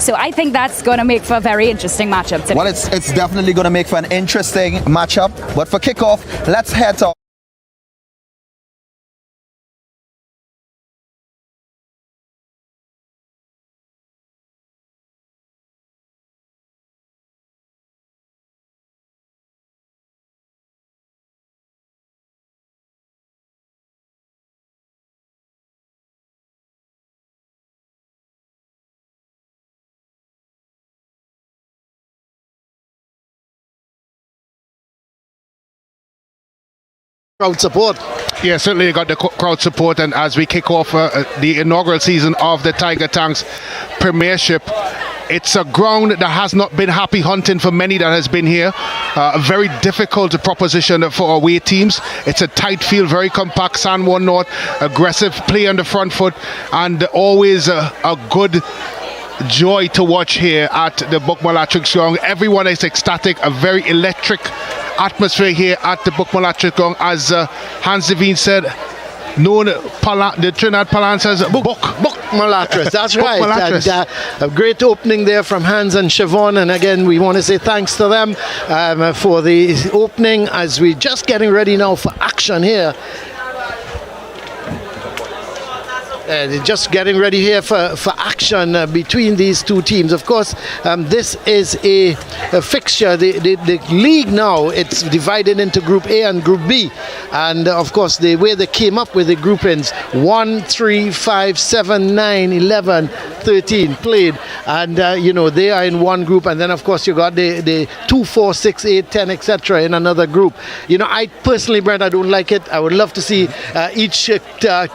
So I think that's going to make for a very interesting matchup today. Well, it's definitely going to make for an interesting matchup. But for kickoff, let's head to crowd support. Yeah, certainly you got the crowd support, and as we kick off the inaugural season of the Tiger Tanks Premiership, it's a ground that has not been happy hunting for many that has been here. A very difficult proposition for away teams. It's a tight field, very compact, San Juan North, aggressive play on the front foot, and always a good joy to watch here at the Bukmalatrick Ground. Everyone is ecstatic, a very electric atmosphere here at the Bukmalatrick Ground. As Hans Devine said, known the Trinidad Palance as Bukmalatrick. That's right. And, a great opening there from Hans and Siobhan, and again we want to say thanks to them for the opening as we're just getting ready now for action here. Just getting ready here for action between these two teams. Of course, this is a fixture. The league now, it's divided into Group A and Group B. And of course, the way they came up with the groupings, 1, 3, 5, 7, 9, 11, 13 played. And, they are in one group. And then, of course, you got the 2, 4, 6, 8, 10, etc. in another group. I personally, Brent, I don't like it. I would love to see each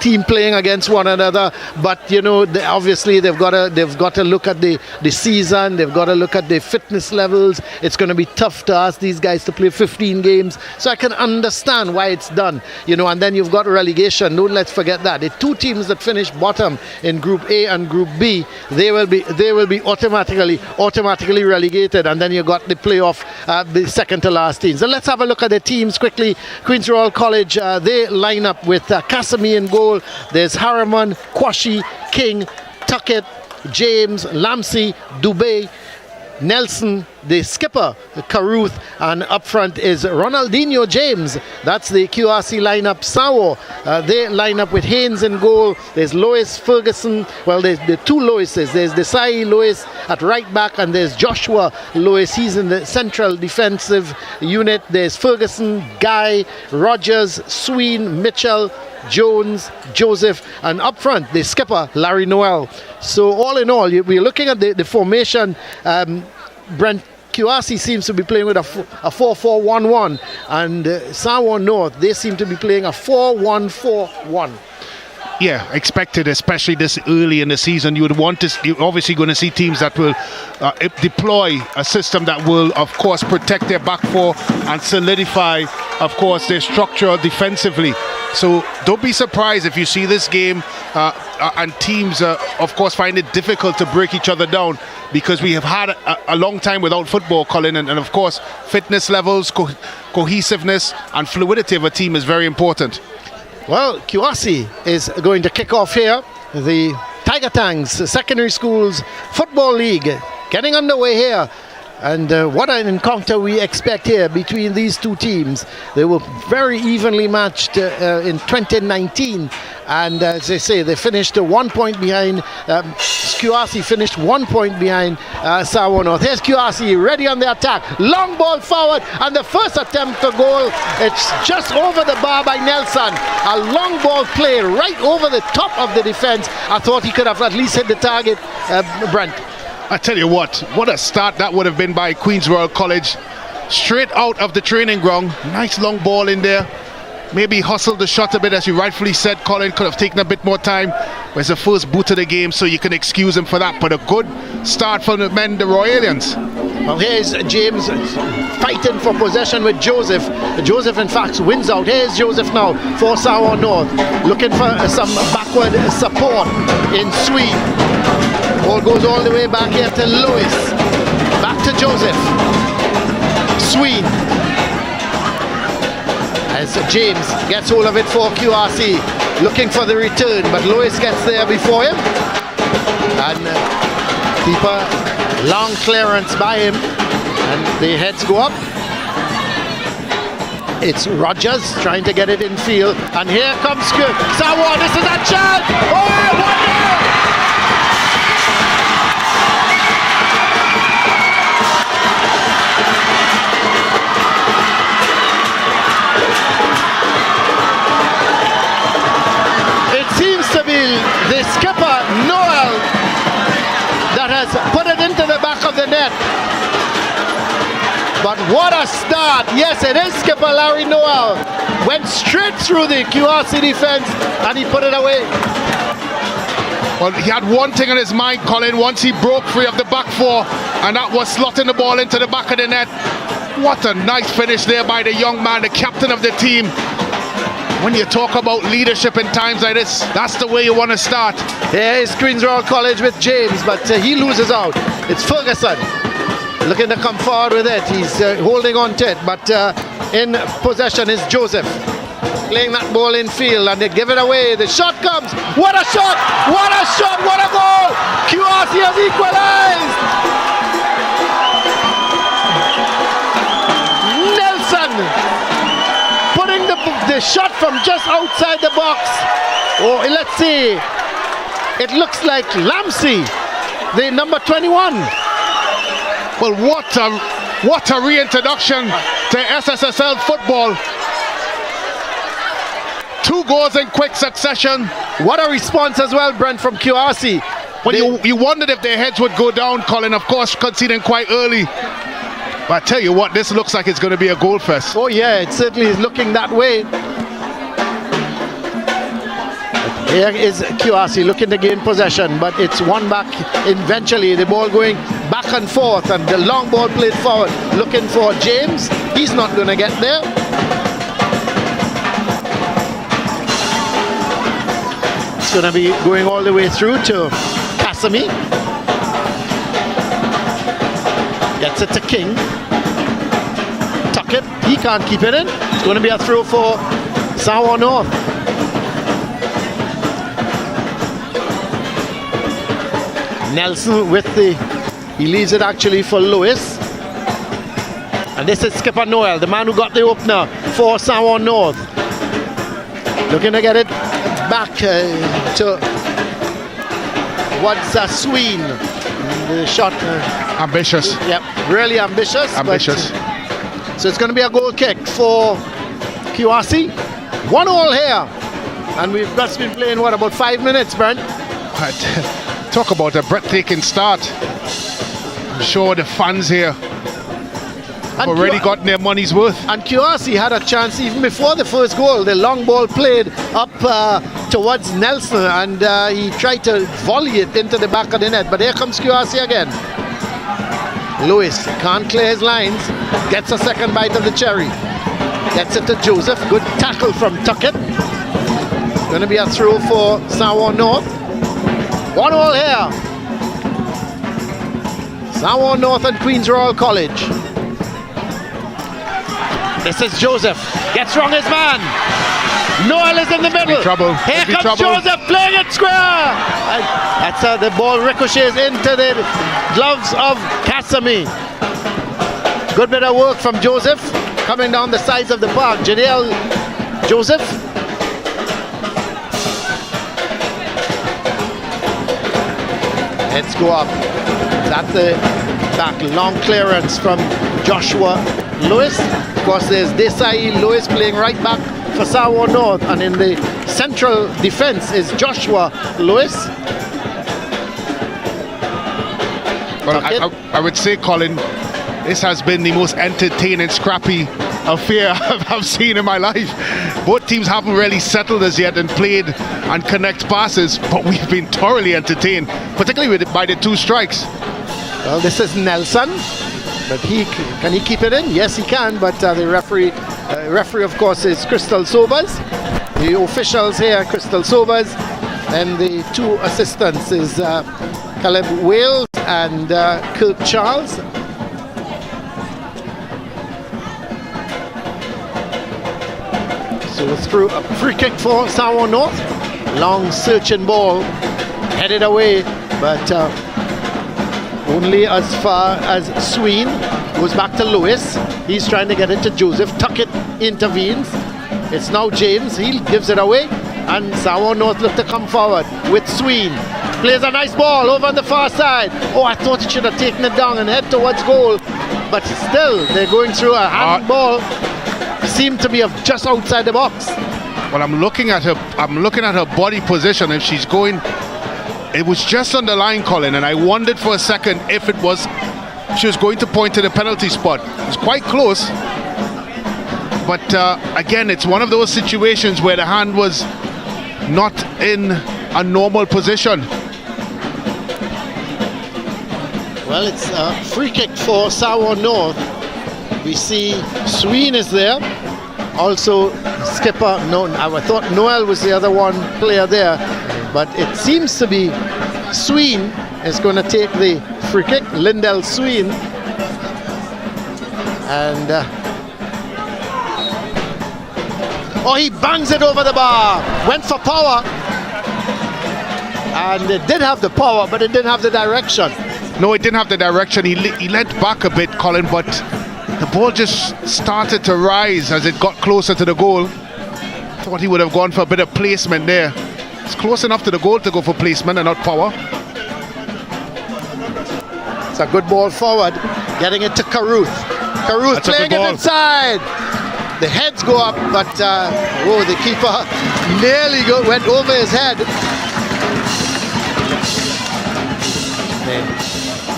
team playing against one another. But obviously they've got to look at the season. They've got to look at the fitness levels. It's going to be tough to ask these guys to play 15 games. So I can understand why it's done. And then you've got relegation. Don't let's forget that the two teams that finish bottom in Group A and Group B, they will be automatically relegated. And then you got the playoff, the second to last team. So let's have a look at the teams quickly. Queen's Royal College, they line up with Cassamy in goal. There's Harriman, Kwashi, King, Tuckett, James, Lamsey, Dubé, Nelson, the skipper, Caruth, and up front is Ronaldinho James. That's the QRC lineup. Sawo, they line up with Haynes in goal. There's Lois Ferguson. Well, there's the two Loises. There's Desai Lois at right back, and there's Joshua Lois. He's in the central defensive unit. There's Ferguson, Guy, Rogers, Sween, Mitchell, Jones, Joseph, and up front the skipper Larry Noel. So all in all, we're looking at the formation. Brent, QRC seems to be playing with a 4-4-1-1, and San Juan North, they seem to be playing a 4-1-4-1. Yeah, expected, especially this early in the season. You're obviously going to see teams that will deploy a system that will, of course, protect their back four and solidify, of course, their structure defensively. So don't be surprised if you see this game and teams, of course, find it difficult to break each other down, because we have had a long time without football, Colin, and of course, fitness levels, cohesiveness, and fluidity of a team is very important. Well, QRC is going to kick off here. The Tiger Tanks Secondary Schools Football League getting underway here. And what an encounter we expect here between these two teams. They were very evenly matched in 2019. And as they say, they finished 1 point behind. QRC finished 1 point behind San Juan North. Here's QRC ready on the attack. Long ball forward, and the first attempt to goal. It's just over the bar by Nelson. A long ball play right over the top of the defense. I thought he could have at least hit the target, Brent. I tell you what a start that would have been by Queen's Royal College. Straight out of the training ground. Nice long ball in there. Maybe hustled the shot a bit, as you rightfully said, Colin. Could have taken a bit more time. It was the first boot of the game, so you can excuse him for that. But a good start from the men, the Royalians. Well, here's James fighting for possession with Joseph. Joseph, in fact, wins out. Here's Joseph now for San Juan North. Looking for some backward support in Swede. Ball goes all the way back here to Lewis. Back to Joseph. Swede. As James gets hold of it for QRC. Looking for the return, but Lewis gets there before him. And Keeper, long clearance by him, and the heads go up. It's Rogers trying to get it in field, and here comes Sawa. This is a chance. Oh, wonder! It seems to be the skipper Noel that has put it into the back of the net. But what a start. Yes, it is skipper Larry Noel. Went straight through the QRC defense and he put it away. Well, he had one thing on his mind, Colin, once he broke free of the back four, and that was slotting the ball into the back of the net. What a nice finish there by the young man, the captain of the team. When you talk about leadership in times like this, that's the way you want to start. Here is Queen's Royal College with James, but he loses out. It's Ferguson looking to come forward with it. He's holding on to it, but in possession is Joseph. Playing that ball in field, and they give it away. The shot comes. What a shot! What a shot! What a goal! QRC has equalized! Nelson putting the shot from just outside the box. Oh, let's see. It looks like Lamsey, the number 21. Well, what a reintroduction to SSFL football. 2 goals in quick succession. What a response as well, Brent, from QRC. Well, you wondered if their heads would go down, Colin, of course, conceding quite early. But I tell you what, this looks like it's going to be a goal fest. Oh yeah, it certainly is looking that way. Here is QRC looking to gain possession, but it's one back eventually. The ball going back and forth, and the long ball played forward, looking for James. He's not going to get there. It's going to be going all the way through to Kasami. Gets it to King. Tuck it. He can't keep it in. It's going to be a throw for Sawa North. Nelson with he leaves it actually for Lewis. And this is skipper Noel, the man who got the opener for Sawa North. Looking to get it back to SSFL. The shot. Ambitious. Yep, really ambitious. Ambitious. So it's going to be a goal kick for QRC. 1-1 here. And we've just been playing, what, about 5 minutes, Brent? Talk about a breathtaking start. I'm sure the fans here have already gotten their money's worth. And QRC had a chance even before the first goal. The long ball played up towards Nelson, and he tried to volley it into the back of the net. But here comes QRC again. Lewis can't clear his lines. Gets a second bite of the cherry. Gets it to Joseph. Good tackle from Tuckett. Going to be a throw for Sawa North. 1-1 here. Sawa North and Queen's Royal College. This is Joseph. Gets wrong his man. Noel is in the middle. Here comes Joseph playing it square. That's the ball ricochets into the gloves of Kasami. Good bit of work from Joseph. Coming down the sides of the park. Jadiel Joseph. Let's go up. That's the back. Long clearance from Joshua Lewis. Of course, there's Desai Lewis playing right back for Sawa North. And in the central defense is Joshua Lewis. Well, I would say, Colin, this has been the most entertaining, scrappy affair I've seen in my life. Both teams haven't really settled as yet and played and connect passes, but we've been thoroughly entertained, particularly by the 2 strikes. Well, this is Nelson, but can he keep it in? Yes, he can, but the referee, of course, is Crystal Sobers. The officials here, Crystal Sobers, and the 2 assistants is Caleb Wales and Kirk Charles. So through a free kick for Sawa North. Long searching ball headed away, but only as far as SSFL. Goes back to Lewis. He's trying to get it to Joseph. Tuckett intervenes. It's now James. He gives it away. And Samoa North look to come forward with SSFL. Plays a nice ball over on the far side. Oh, I thought he should have taken it down and head towards goal. But still, they're going through a handball. Seemed to be just outside the box. Well, I'm looking at her body position. If she's going, it was just on the line, Colin, and I wondered for a second if she was going to point to the penalty spot. It was quite close. But again, it's one of those situations where the hand was not in a normal position. Well, it's a free kick for Samoa North. We see SSFL is there. Also, skipper, no, I thought Noel was the other one player there. But it seems to be SSFL is going to take the free kick. Lindell SSFL. And he bangs it over the bar. Went for power. And it did have the power, but it didn't have the direction. No, it didn't have the direction. He leant back a bit, Colin, but the ball just started to rise as it got closer to the goal. Thought he would have gone for a bit of placement there. It's close enough to the goal to go for placement and not power. It's a good ball forward, getting it to Caruth. Caruth playing it inside. The heads go up, but the keeper nearly went over his head.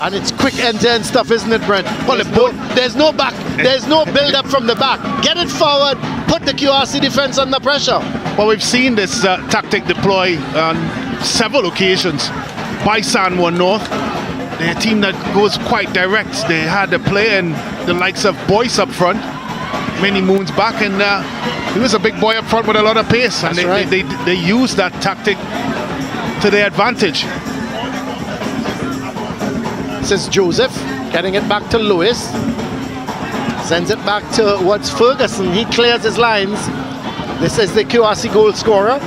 And it's quick end-to-end stuff, isn't it, Brent? Well, there's no back, there's no build-up from the back. Get it forward, put the QRC defense under pressure. Well, we've seen this tactic deploy on several occasions by Samoa North. They're a team that goes quite direct. They had a player in the likes of Boyce up front many moons back, and he was a big boy up front with a lot of pace. And they used that tactic to their advantage. This is Joseph getting it back to Lewis. Sends it back towards Ferguson. He clears his lines. This is the QRC goal scorer.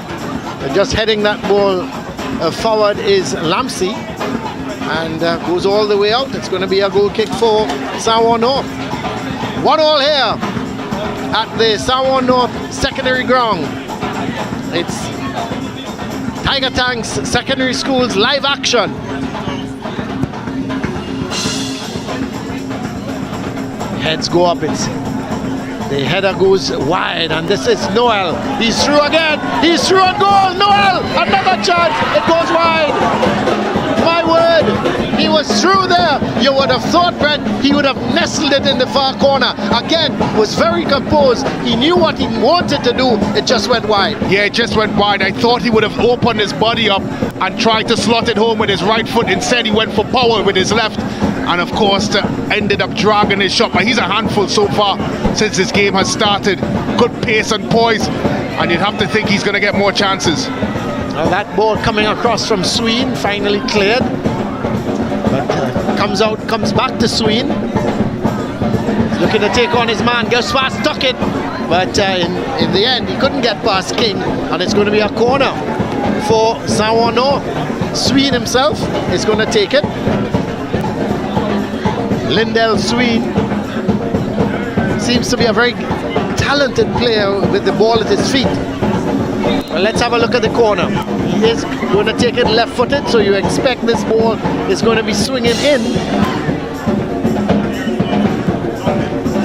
Just heading that ball forward is Lampsey. And goes all the way out. It's going to be a goal kick for Samoa North. 1-1 here at the Samoa North secondary ground. It's Tiger Tanks Secondary School's live action. Heads go up, the header goes wide, and this is Noel. He's through again, he's through and goal. Noel, another chance, it goes wide. My word, he was through there. You would have thought, Brent, he would have nestled it in the far corner. Again, was very composed. He knew what he wanted to do, it just went wide. Yeah, it just went wide. I thought he would have opened his body up and tried to slot it home with his right foot. Instead, he went for power with his left. And of course, ended up dragging his shot. But he's a handful so far since this game has started. Good pace and poise. And you'd have to think he's going to get more chances. Well, that ball coming across from SSFL, finally cleared. But comes back to SSFL. Looking to take on his man, goes past Tuckett. But in the end, he couldn't get past King. And it's going to be a corner for Samoa North. SSFL himself is going to take it. Lindell SSFL seems to be a very talented player with the ball at his feet. Well, let's have a look at the corner. He is going to take it left-footed, so you expect this ball is going to be swinging in.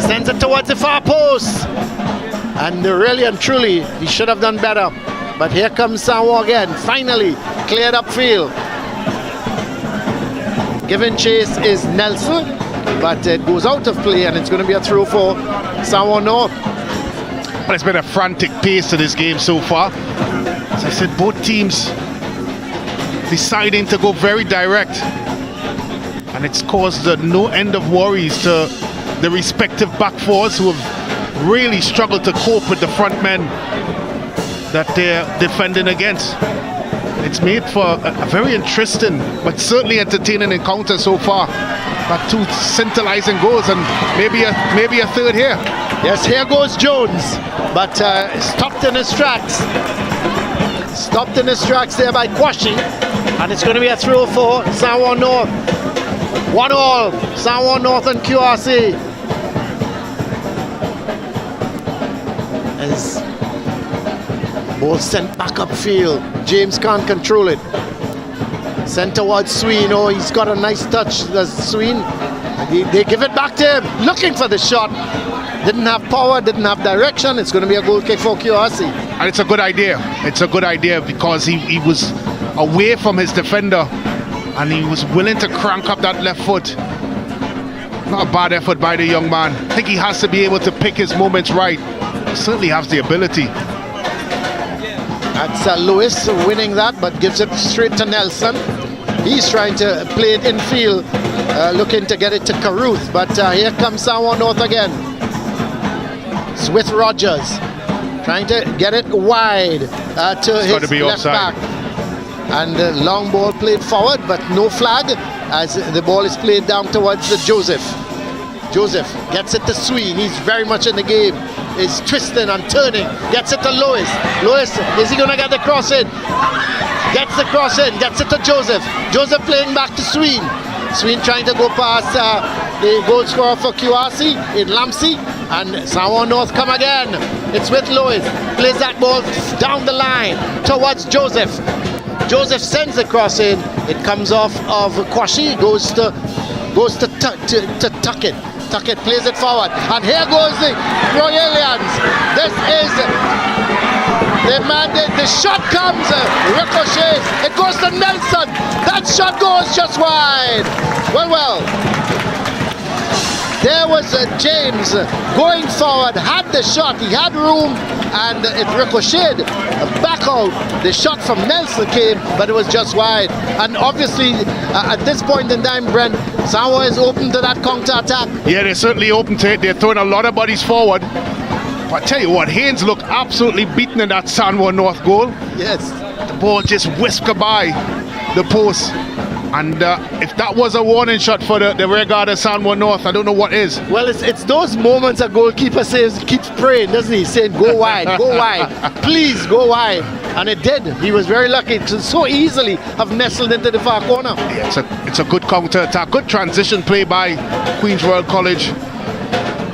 Sends it towards the far post. And really and truly, he should have done better. But here comes Samoa again, finally cleared upfield. Giving chase is Nelson. But it goes out of play, and it's going to be a throw for Samoa North. But it's been a frantic pace to this game so far. As I said, both teams deciding to go very direct. And it's caused no end of worries to the respective back fours who have really struggled to cope with the front men that they're defending against. It's made for a very interesting but certainly entertaining encounter so far. Got two scintillating goals and maybe a third here. Yes, here goes Jones, but stopped in his tracks. Stopped in his tracks there by Kwashi, and it's going to be a throw for Samoa North. 1-1, San Juan North and QRC. As ball sent back upfield, James can't control it. Sent towards SSFL. Oh, he's got a nice touch. There's SSFL. They give it back to him, looking for the shot. Didn't have power, didn't have direction. It's going to be a goal kick for QRC. And it's a good idea. It's a good idea because he was away from his defender and he was willing to crank up that left foot. Not a bad effort by the young man. I think he has to be able to pick his moments right. He certainly has the ability. That's Lewis winning that, but gives it straight to Nelson. He's trying to play it infield, looking to get it to Caruth, but here comes San Juan North again. It's with Rogers, trying to get it wide to his left back. And the long ball played forward, but no flag as the ball is played down towards the Joseph. Joseph gets it to SSFL. He's very much in the game. Is twisting and turning. Gets it to Lewis. Lewis, is he going to get the cross in? Gets the cross in. Gets it to Joseph. Joseph playing back to SSFL. SSFL trying to go past the goal scorer for QRC in Lamsey. And San Juan North come again. It's with Lewis. Plays that ball down the line towards Joseph. Joseph sends the cross in. It comes off of Kwashi. Goes to Tuckett. Tuckett plays it forward, and here goes the Royalians. This is the man. The shot comes, ricochets. It goes to Nelson. That shot goes just wide. Well. There was James going forward, had the shot, he had room, and it ricocheted back out. The shot from Nelson came, but it was just wide. And obviously, at this point in time, Brent, San Juan is open to that counter-attack. Yeah, they're certainly open to it. They're throwing a lot of bodies forward. But I tell you what, Haynes looked absolutely beaten in that San Juan North goal. Yes. The ball just whisked by the post. And if that was a warning shot for the rear guard of San Juan North, I don't know what is. Well, it's those moments a goalkeeper says, keeps praying, doesn't he? Saying, go wide, go wide, please go wide. And it did. He was very lucky to so easily have nestled into the far corner. Yeah, it's a good counter-attack. Good transition play by Queen's Royal College.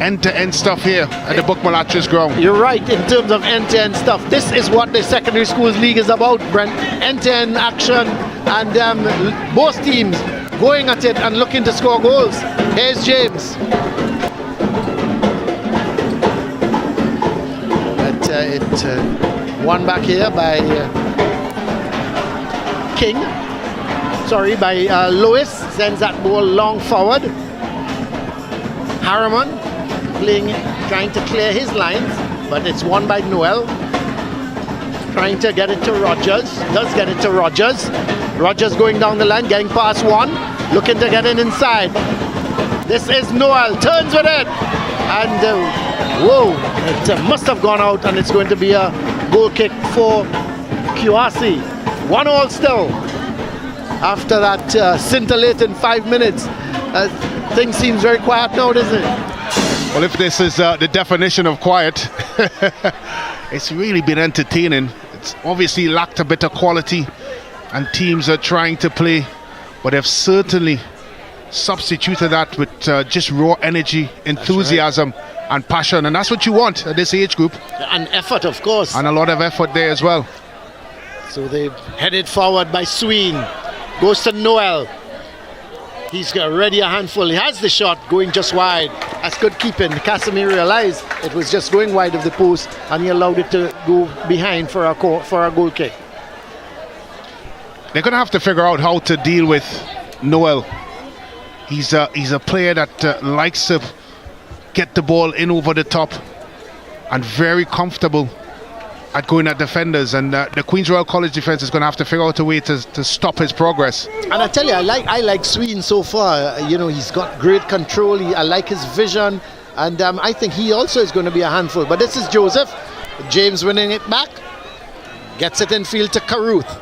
End-to-end stuff here at the Bookmalachis ground. You're right in terms of end-to-end stuff. This is what the Secondary Schools League is about, Brent. End-to-end action, and both teams going at it and looking to score goals. Here's James. But it won back here by King. Sorry, by Lewis. Sends that ball long forward. Harriman trying to clear his lines, but it's won by Noel. Trying to get it to Rogers. Does get it to Rogers. Rogers going down the line, getting past one, looking to get in inside. This is Noel, turns with it, and whoa, it must have gone out, and it's going to be a goal kick for QRC. 1-1 still. After that scintillating 5 minutes, things seems very quiet now, doesn't it? Well, if this is the definition of quiet, it's really been entertaining. It's obviously lacked a bit of quality, and teams are trying to play, but they've certainly substituted that with just raw energy, enthusiasm, and passion, and that's what you want at this age group. And effort, of course. And a lot of effort there as well. So they've headed forward by SSFL. Goes to Noel. He's already a handful. He has the shot going just wide. That's good keeping. Casimir realized it was just going wide of the post, and he allowed it to go behind for a goal kick. They're going to have to figure out how to deal with Noel. He's a player that likes to get the ball in over the top and very comfortable at going at defenders, and the Queen's Royal College defence is going to have to figure out a way to stop his progress. And I tell you, I like SSFL so far. He's got great control. I like his vision, and I think he also is going to be a handful. But this is Joseph. James winning it back, gets it in field to Caruth,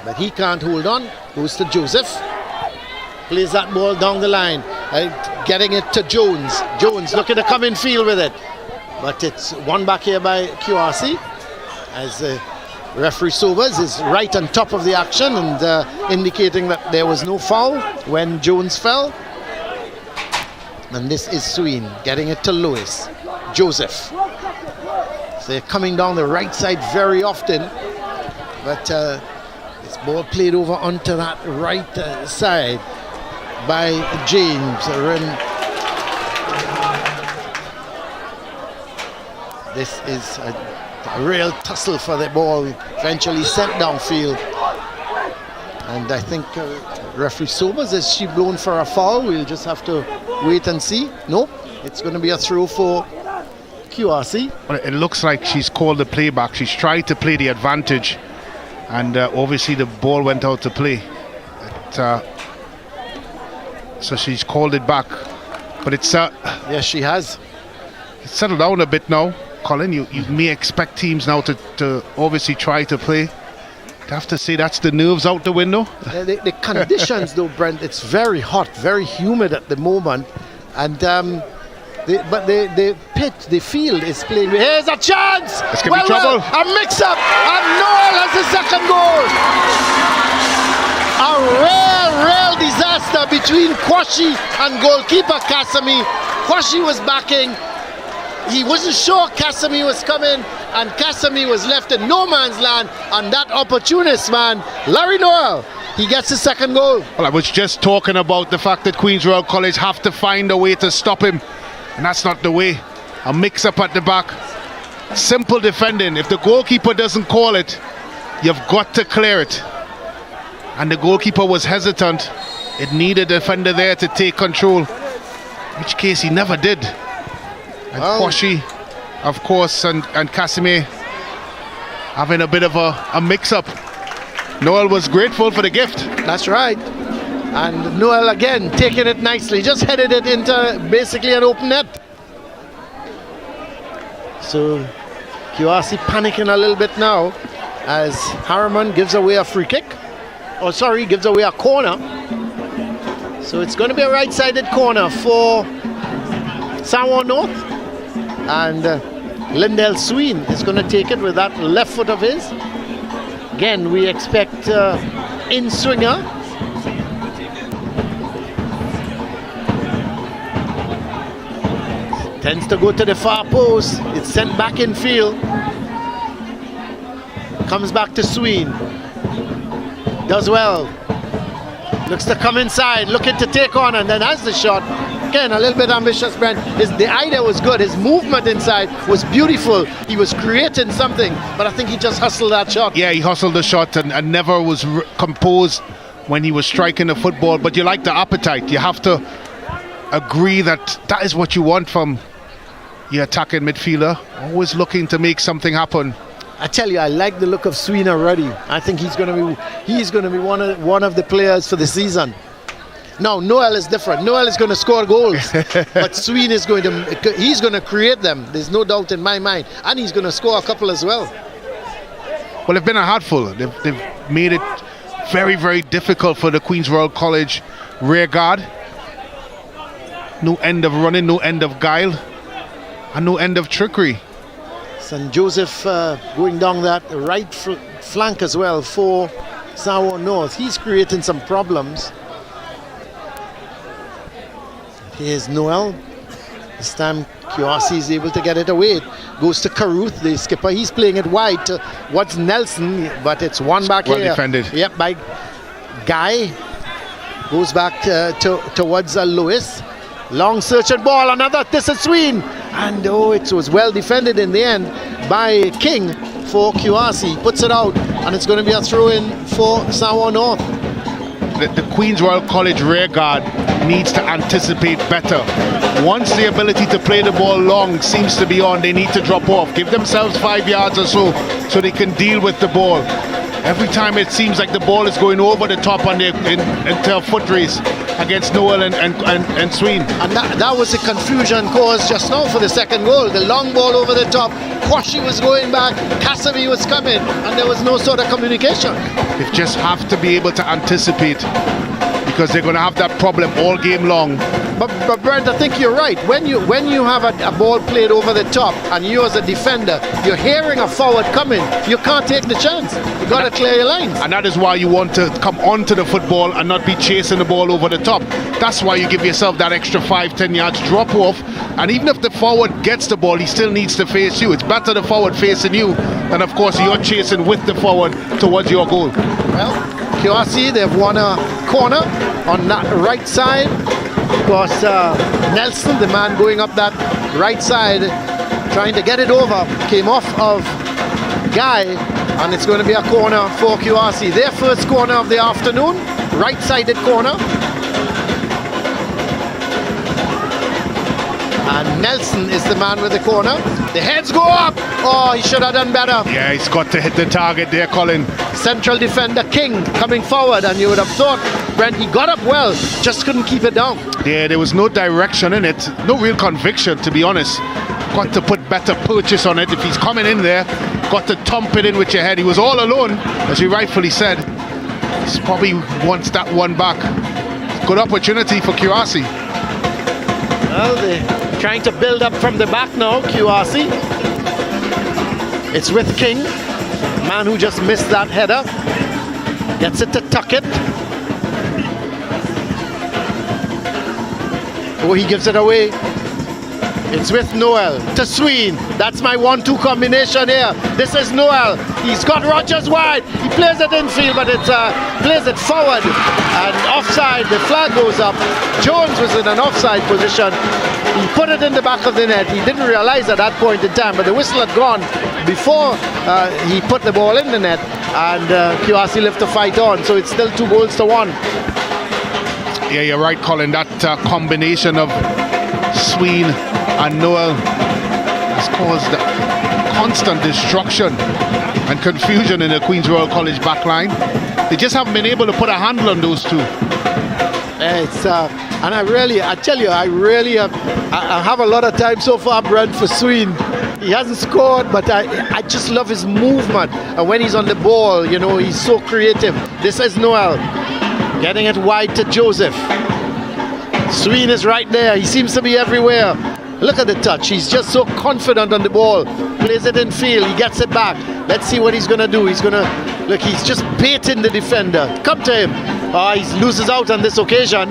but he can't hold on. Goes to Joseph, plays that ball down the line, getting it to Jones. Jones looking to come in field with it. But it's won back here by QRC as Referee Sobers is right on top of the action and indicating that there was no foul when Jones fell. And this is SSFL getting it to Lewis. Joseph. So they're coming down the right side very often. But this ball played over onto that right side by James. This is a real tussle for the ball, eventually sent downfield. And I think referee Sobers, is she blown for a foul? We'll just have to wait and see. Nope, it's going to be a throw for QRC. Well, it looks like she's called the playback. She's tried to play the advantage, and obviously the ball went out to play. So she's called it back. But it's yes, she has. It's settled down a bit now. Colin, you may expect teams now to obviously try to play. I'd have to say that's the nerves out the window. The conditions though, Brent, it's very hot, very humid at the moment. And the pitch, the field is playing. Here's a chance! This could be trouble. A mix-up, and Noel has the second goal. A real disaster between Kwashi and goalkeeper Kasami. Kwashi was backing. He wasn't sure Kasami was coming, and Kasami was left in no man's land, and that opportunist man, Larry Noel, he gets his second goal. Well, I was just talking about the fact that Queen's Royal College have to find a way to stop him, and that's not the way. A mix-up at the back. Simple defending. If the goalkeeper doesn't call it, you've got to clear it. And the goalkeeper was hesitant. It needed a defender there to take control, in which case he never did. And Kwashi, of course, and Casimir having a bit of a mix-up. Noel was grateful for the gift. That's right. And Noel again taking it nicely, just headed it into basically an open net. So QRC panicking a little bit now as Harriman gives away a free kick. Oh, sorry, gives away a corner. So it's going to be a right-sided corner for Sawa North. And Lindell SSFL is going to take it with that left foot of his. Again, we expect in-swinger. Tends to go to the far post. It's sent back in field. Comes back to SSFL. Does well. Looks to come inside, looking to take on, and then has the shot. Again, a little bit ambitious, Brent. The idea was good. His movement inside was beautiful. He was creating something, but I think he just hustled that shot. Yeah, he hustled the shot and never was composed when he was striking the football. But you like the appetite. You have to agree that is what you want from your attacking midfielder. Always looking to make something happen. I tell you, I like the look of SSFL already. I think he's going to be one of the players for the season. Now Noel is different. Noel is going to score goals, but SSFL he's going to create them. There's no doubt in my mind, and he's going to score a couple as well. Well, they've been a handful. They've made it very, very difficult for the Queen's Royal College rear guard. No end of running, no end of guile, and no end of trickery. St. Joseph going down that right flank as well for Sawa North. He's creating some problems. Here's Noel. This time QRC is able to get it away. It goes to Caruth, the skipper. He's playing it wide to what's Nelson, but it's one back well here. Well defended. Yep, by Guy. Goes back towards Lewis. Long searching ball, another, this is SSFL. And it was well defended in the end by King for QRC. Puts it out, and it's going to be a throw-in for Sawa North. The Queen's Royal College rear guard needs to anticipate better. Once the ability to play the ball long seems to be on, they need to drop off. Give themselves 5 yards or so they can deal with the ball. Every time it seems like the ball is going over the top on into a foot race against Noel and SSFL. And that was the confusion caused just now for the second goal. The long ball over the top. Kwashi was going back, Kasami was coming, and there was no sort of communication. They just have to be able to anticipate because they're going to have that problem all game long. But Brent, I think you're right. When you have a ball played over the top and you as a defender, you're hearing a forward coming, you can't take the chance. You got to clear your lines. And that is why you want to come onto the football and not be chasing the ball over the top. That's why you give yourself that extra 5-10 yards drop off. And even if the forward gets the ball, he still needs to face you. It's better the forward facing you than, of course, you're chasing with the forward towards your goal. Well, QRC, they've won a corner on that right side. Of course, Nelson, the man going up that right side, trying to get it over, came off of Guy, and it's going to be a corner for QRC. Their first corner of the afternoon, right-sided corner. And Nelson is the man with the corner. The heads go up. Oh, he should have done better. Yeah, he's got to hit the target there, Colin. Central defender King coming forward, and you would have thought, Brent, he got up well, just couldn't keep it down. Yeah, there was no direction in it, no real conviction, to be honest. Got to put better purchase on it. If he's coming in there, got to thump it in with your head. He was all alone, as you rightfully said. He probably wants that one back. Good opportunity for QRC. Well, they're trying to build up from the back now, QRC. It's with King, man who just missed that header. Gets it to Tuckett. Oh, he gives it away. It's with Noel to SSFL. That's my 1-2 combination here. This is Noel. He's got Rogers wide. He plays it infield, but it plays it forward. And offside, the flag goes up. Jones was in an offside position. He put it in the back of the net. He didn't realize at that point in time, but the whistle had gone before he put the ball in the net. And QRC left to fight on. So it's still 2-1. Yeah, you're right, Colin. That combination of SSFL and Noel has caused constant destruction and confusion in the Queen's Royal College backline. They just haven't been able to put a handle on those two. It's and I tell you, I have a lot of time so far, Brent, for SSFL. He hasn't scored, but I just love his movement. And when he's on the ball, you know, he's so creative. This is Noel getting it wide to Joseph. SSFL is right there. He seems to be everywhere. Look at the touch. He's just so confident on the ball. Plays it in field. He gets it back. Let's see what he's going to do. He's going to... Look, he's just baiting the defender. Come to him. Oh, he loses out on this occasion.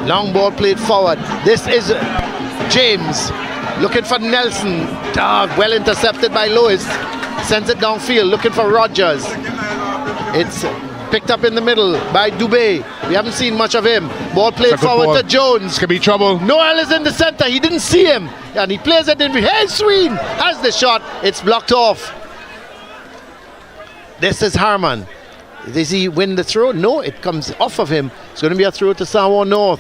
Long ball played forward. This is James looking for Nelson. Well intercepted by Lewis. Sends it downfield looking for Rogers. It's picked up in the middle by Dubé. We haven't seen much of him. Ball played forward to Jones. This could be trouble. Noel is in the center. He didn't see him. And he plays it in. Hey, SSFL has the shot. It's blocked off. This is Harman. Does he win the throw? No, it comes off of him. It's going to be a throw to Samoa North.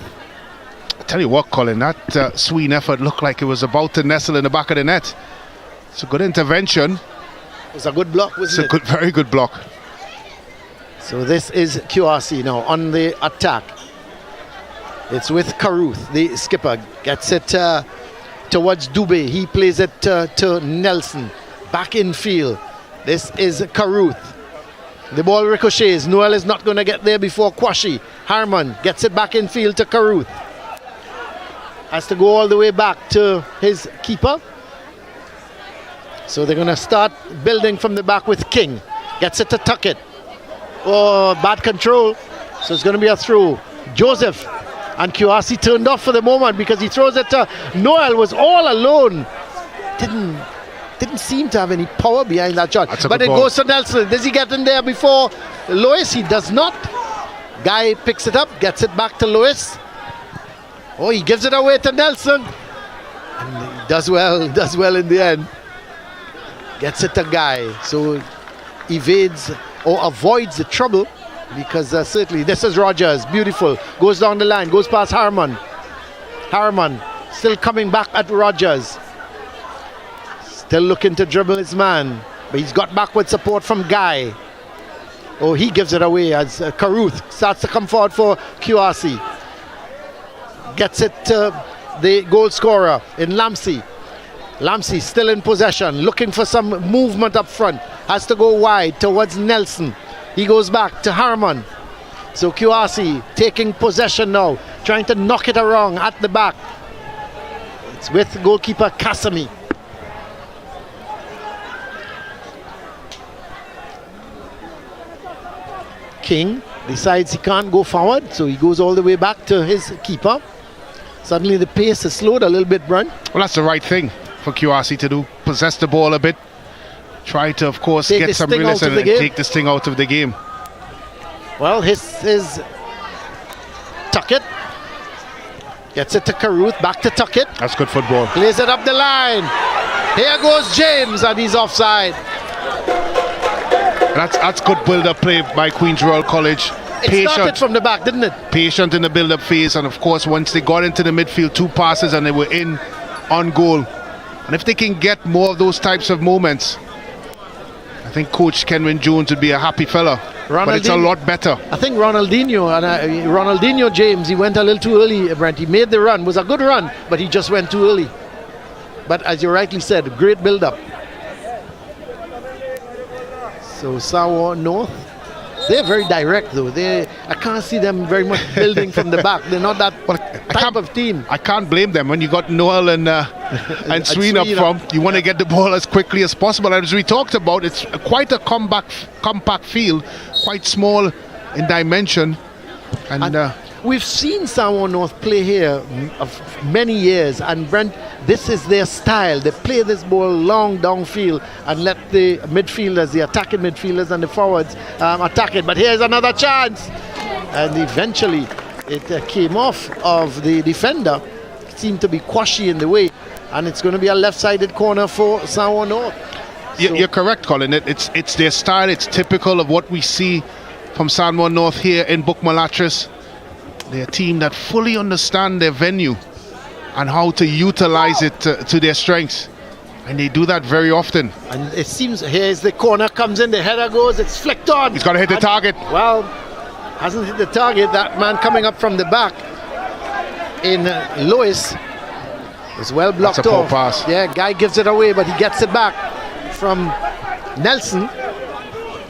I tell you what, Colin, that SSFL effort looked like it was about to nestle in the back of the net. It's a good intervention. It was a good block, wasn't it? It's a very good block. So this is QRC now on the attack. It's with Caruth, the skipper. Gets it towards Dubé. He plays it to Nelson. Back in field. This is Caruth. The ball ricochets. Noel is not going to get there before Kwashi. Harman gets it back in field to Caruth. Has to go all the way back to his keeper. So they're going to start building from the back with King. Gets it to Tuckett. Oh, bad control. So it's going to be a throw. Joseph and QRC turned off for the moment because he throws it to Noel. Was all alone. Didn't seem to have any power behind that shot. But it goes to Nelson. Does he get in there before Lewis? He does not. Guy picks it up, gets it back to Lewis. Oh, he gives it away to Nelson. And he does well in the end. Gets it to Guy. So evades or avoids the trouble because certainly this is Rogers. Beautiful. Goes down the line, goes past Harman. Harman still coming back at Rogers. Still looking to dribble his man, but he's got backward support from Guy. Oh, he gives it away as Caruth starts to come forward for QRC. Gets it to the goal scorer in Lamsey. Lamsey still in possession, looking for some movement up front. Has to go wide towards Nelson. He goes back to Harman. So QRC taking possession now, trying to knock it around at the back. It's with goalkeeper Kasami. King decides he can't go forward, so he goes all the way back to his keeper. Suddenly the pace is slowed a little bit, Brent. Well, that's the right thing for QRC to do. Possess the ball a bit. Try to, of course, get some realism and take this thing out of the game. Well, his is Tuckett. Gets it to Caruth, back to Tuckett. That's good football. Plays it up the line. Here goes James, and he's offside. That's good build-up play by Queen's Royal College. It started from the back, didn't it? Patient in the build-up phase, and of course, once they got into the midfield, 2 passes and they were in on goal. And if they can get more of those types of moments, I think Coach Kenwin Jones would be a happy fella. But it's a lot better. I think Ronaldinho James, he went a little too early, Brent. He made the run, was a good run, but he just went too early. But as you rightly said, great build-up. So Sawa North, they're very direct though. I can't see them very much building from the back. They're not that type of team. I can't blame them. When you got Noel and SSFL up front, you want to get the ball as quickly as possible. And as we talked about, it's quite a compact field, quite small in dimension. And we've seen Sawa North play here of many years, and Brent, this is their style. They play this ball long downfield and let the midfielders, the attacking midfielders and the forwards attack it. But here's another chance, and eventually it came off of the defender. It seemed to be Kwashi in the way, and it's going to be a left-sided corner for Sawa North. So you're correct, Colin. It's their style. It's typical of what we see from Samoa North here in Bookmalatris. They're a team that fully understand their venue and how to utilize it to their strengths, and they do that very often. And it seems here's the corner, comes in, the header goes, it's flicked on. He's got to hit the target. Well, hasn't hit the target. That man coming up from the back in Lewis was well blocked That's a poor off. pass. Yeah, guy gives it away, but he gets it back from Nelson.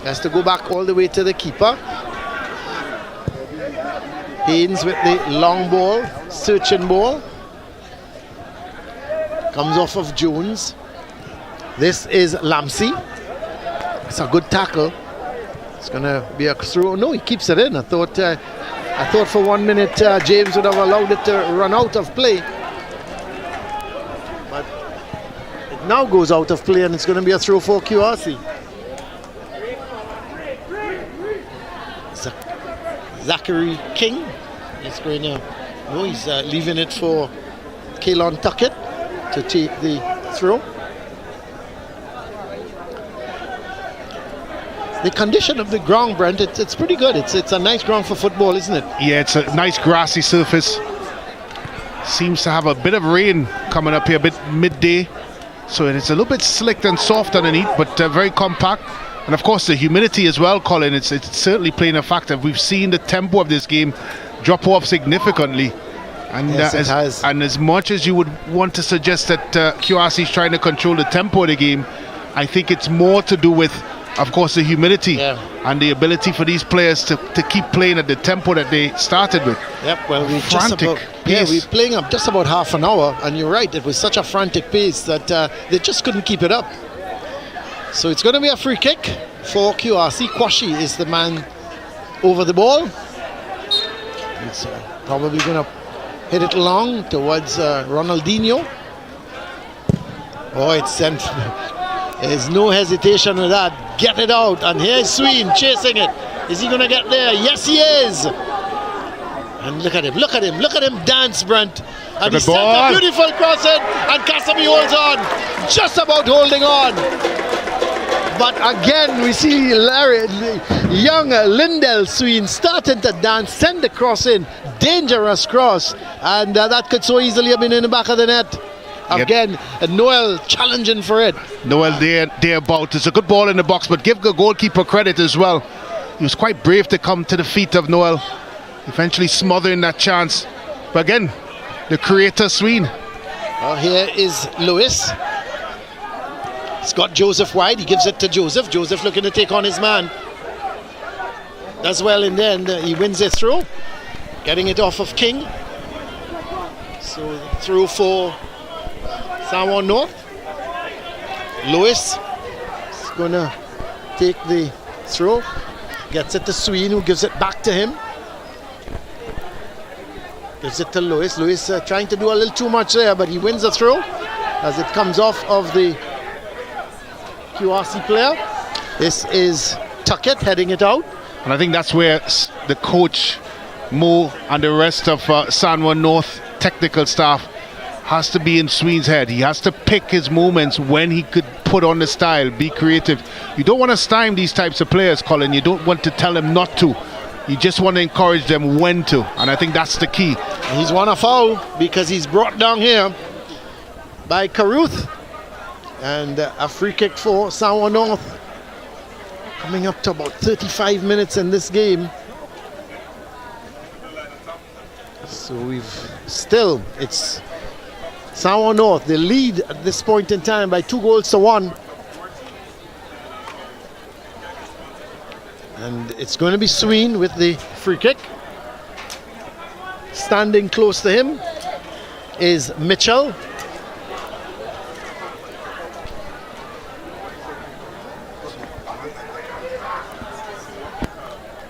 Has to go back all the way to the keeper. Haynes with the long ball, searching ball. Comes off of Jones. This is Lamsey. It's a good tackle. It's going to be a throw. No, he keeps it in. I thought for 1 minute James would have allowed it to run out of play. But it now goes out of play, and it's going to be a throw for QRC. Zachary King is going to, no, he's leaving it for Kaylon Tuckett to take the throw. The condition of the ground, Brent, it's pretty good. It's a nice ground for football, isn't it? Yeah, it's a nice grassy surface. Seems to have a bit of rain coming up here, a bit midday. So it's a little bit slick and soft underneath, but very compact. And of course the humidity as well, Colin, it's certainly playing a factor. We've seen the tempo of this game drop off significantly. And, yes, it has. And as much as you would want to suggest that QRC is trying to control the tempo of the game, I think it's more to do with, of course, the humidity and the ability for these players to keep playing at the tempo that they started with. Yep, well, we're playing up just about half an hour, and you're right, it was such a frantic pace that they just couldn't keep it up. So it's going to be a free kick for QRC. Kwashi is the man over the ball. He's probably going to hit it long towards Ronaldinho. Oh, it's sent. There's no hesitation with that. Get it out. And here's SSFL chasing it. Is he going to get there? Yes, he is. And look at him dance, Brent. And he sent a beautiful cross in, and Kasami holds on. Just about holding on. But again, we see young Lindell SSFL starting to dance, send the cross in, dangerous cross, and that could so easily have been in the back of the net. Again, Noel challenging for it. Noel thereabout. It's a good ball in the box, but give the goalkeeper credit as well. He was quite brave to come to the feet of Noel, eventually smothering that chance. But again, the creator SSFL. Here is Lewis. He's got Joseph wide. He gives it to Joseph. Joseph looking to take on his man. does well in there, and he wins it through, getting it off of King. So through for Samoa North. Lewis is going to take the throw, gets it to SSFL, who gives it back to him. Gives it to Lewis. Lewis trying to do a little too much there, but he wins the throw as it comes off of the QRC player. This is Tuckett heading it out. And I think that's where the coach, Mo, and the rest of Samoa North technical staff has to be in SSFL's head. He has to pick his moments when he could put on the style, be creative. You don't want to stymie these types of players, Colin. You don't want to tell them not to. You just want to encourage them when to, and I think that's the key. He's won a foul because he's brought down here by Caruth, and a free kick for Samoa North. Coming up to about 35 minutes in this game. So it's Samoa North. They lead at this point in time by 2-1. And it's going to be SSFL with the free kick. Standing close to him is Mitchell.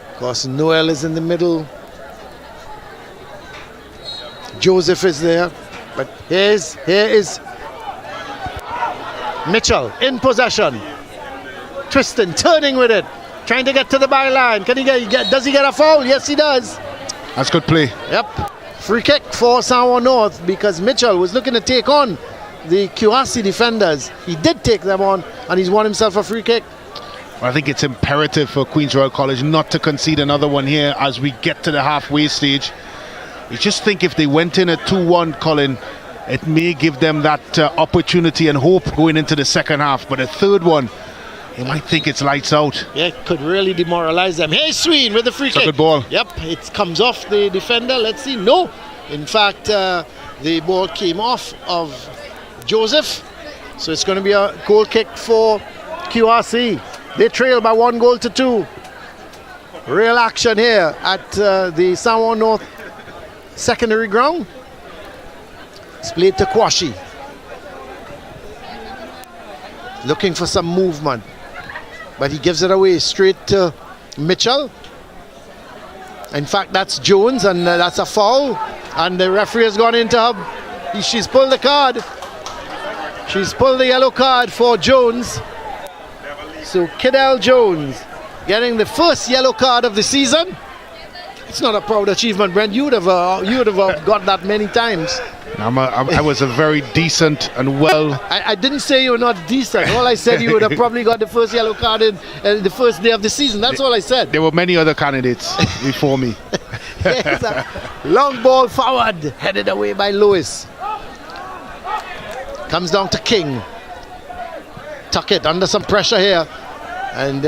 Of course, Noel is in the middle. Joseph is there. But here is Mitchell in possession. Tristan turning with it. Trying to get to the byline. Does he get a foul? Yes, he does. That's good play. Yep. Free kick for Samoa North because Mitchell was looking to take on the QRC defenders. He did take them on, and he's won himself a free kick. I think it's imperative for Queen's Royal College not to concede another one here as we get to the halfway stage. You just think if they went in at 2-1, Colin, it may give them that opportunity and hope going into the second half. But a third one, you might think it's lights out. Yeah, it could really demoralize them. Hey, SSFL with the free kick. It's a good ball. Yep, it comes off the defender. Let's see. No. In fact, the ball came off of Joseph. So it's going to be a goal kick for QRC. They trail by 1-2. Real action here at the Samoa North secondary ground. It's played to Kwashi. Looking for some movement, but he gives it away straight to Mitchell. In fact, that's Jones, and that's a foul. And the referee has gone into her. She's pulled the card. She's pulled the yellow card for Jones. So Kidell Jones getting the first yellow card of the season. It's not a proud achievement, Brent. You would have got that many times. I was a very decent and well. I didn't say you were not decent. All I said, you would have probably got the first yellow card in the first day of the season. That's all I said. There were many other candidates before me. Yes, a long ball forward, headed away by Lewis. Comes down to King. Tuckett under some pressure here, and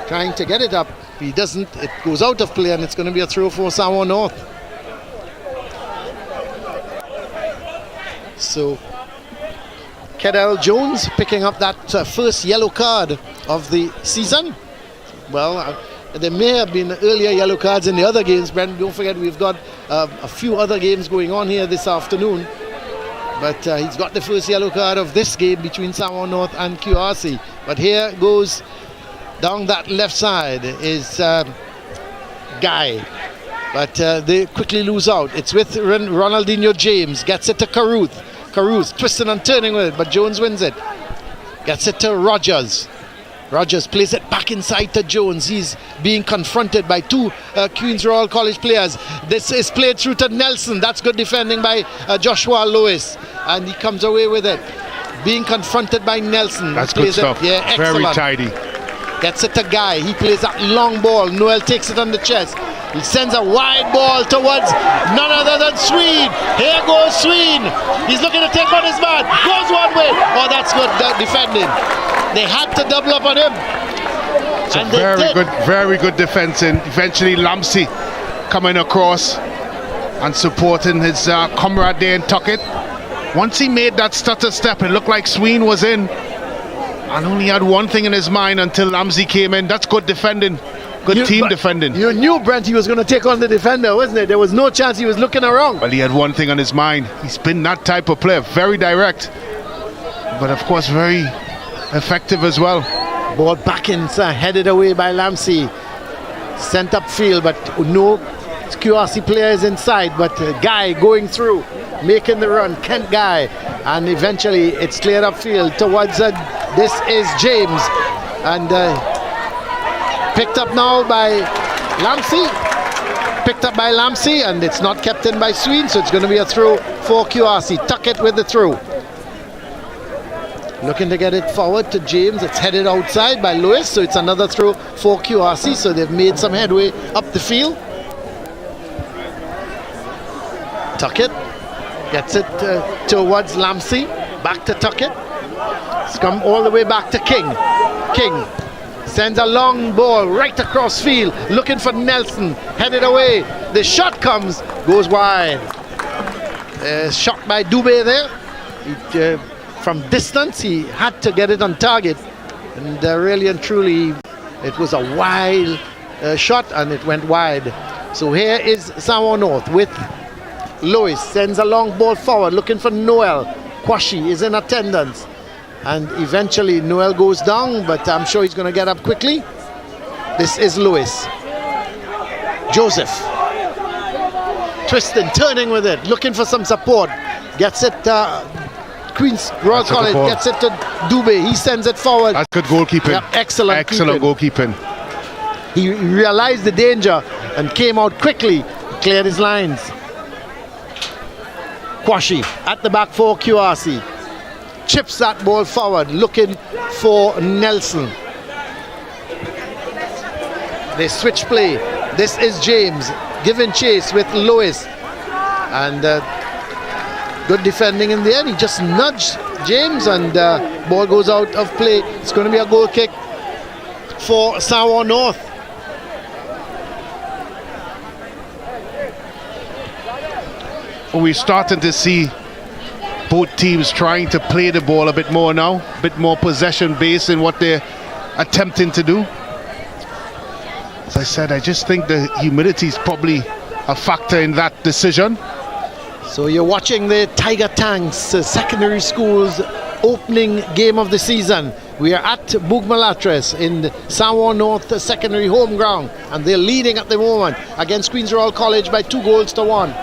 trying to get it up. He doesn't. It goes out of play, and it's going to be a throw for Samoa North. So Kedell Jones picking up that first yellow card of the season. Well, there may have been earlier yellow cards in the other games, Brent. Don't forget, we've got a few other games going on here this afternoon. But he's got the first yellow card of this game between Samoa North and QRC. But here goes down that left side is Guy. But they quickly lose out. It's with Ronaldinho James. Gets it to Caruth. Caruth twisting and turning with it, but Jones wins it. Gets it to Rogers. Rogers plays it back inside to Jones. He's being confronted by two Queen's Royal College players. This is played through to Nelson. That's good defending by Joshua Lewis. And he comes away with it. Being confronted by Nelson. That's good stuff. Yeah, excellent. Very tidy. Gets it to Guy. He plays that long ball. Noel takes it on the chest. He sends a wide ball towards none other than SSFL. Here goes SSFL. He's looking to take on his man. Goes one way. Oh, that's good defending. They had to double up on him. It's a very good defense. And eventually Lamsey coming across and supporting his comrade there in Tuckett. Once he made that stutter step, it looked like SSFL was in. And only had one thing in his mind until Lamsey came in. That's good defending Good team defending. You knew, Brent, he was going to take on the defender, wasn't it? There was no chance he was looking around. Well, he had one thing on his mind. He's been that type of player, very direct, but of course very effective as well. Ball back inside, headed away by Lamsey. Sent upfield, but no QRC players inside, but Guy going through, making the run, Kent Guy, and eventually it's cleared upfield towards this is James, and picked up now by Lamsey, and it's not kept in by SSFL, so it's going to be a throw for QRC. Tuckett with the throw. Looking to get it forward to James. It's headed outside by Lewis, so it's another throw for QRC. So they've made some headway up the field. Tuckett gets it towards Lamsey. Back to Tuckett. It's come all the way back to King. King sends a long ball right across field, looking for Nelson. Headed away. The shot comes, goes wide. Shot by Dubé there. From distance, he had to get it on target, and really and truly, it was a wild shot, and it went wide. So here is Samoa North with Lois, sends a long ball forward, looking for Noel. Kwashi is in attendance, and eventually Noel goes down, but I'm sure he's going to get up quickly. This is Lewis. Joseph. Tristan turning with it, looking for some support. Gets it. Queen's Royal College gets it to Dubé. He sends it forward. That's good goalkeeping. Yep, excellent goalkeeping. He realized the danger and came out quickly, cleared his lines. Kwashi at the back for QRC. Chips that ball forward, looking for Nelson. They switch play. This is James giving chase with Lewis. And good defending in the end. He just nudged James, and ball goes out of play. It's going to be a goal kick for Samoa North. We're starting to see both teams trying to play the ball a bit more now, a bit more possession based in what they're attempting to do. As I said, I just think the humidity is probably a factor in that decision. So you're watching the Tiger Tanks secondary schools opening game of the season. We are at Bougmalatres in the Samoa North secondary home ground, and they're leading at the moment against Queen's Royal College by 2-1.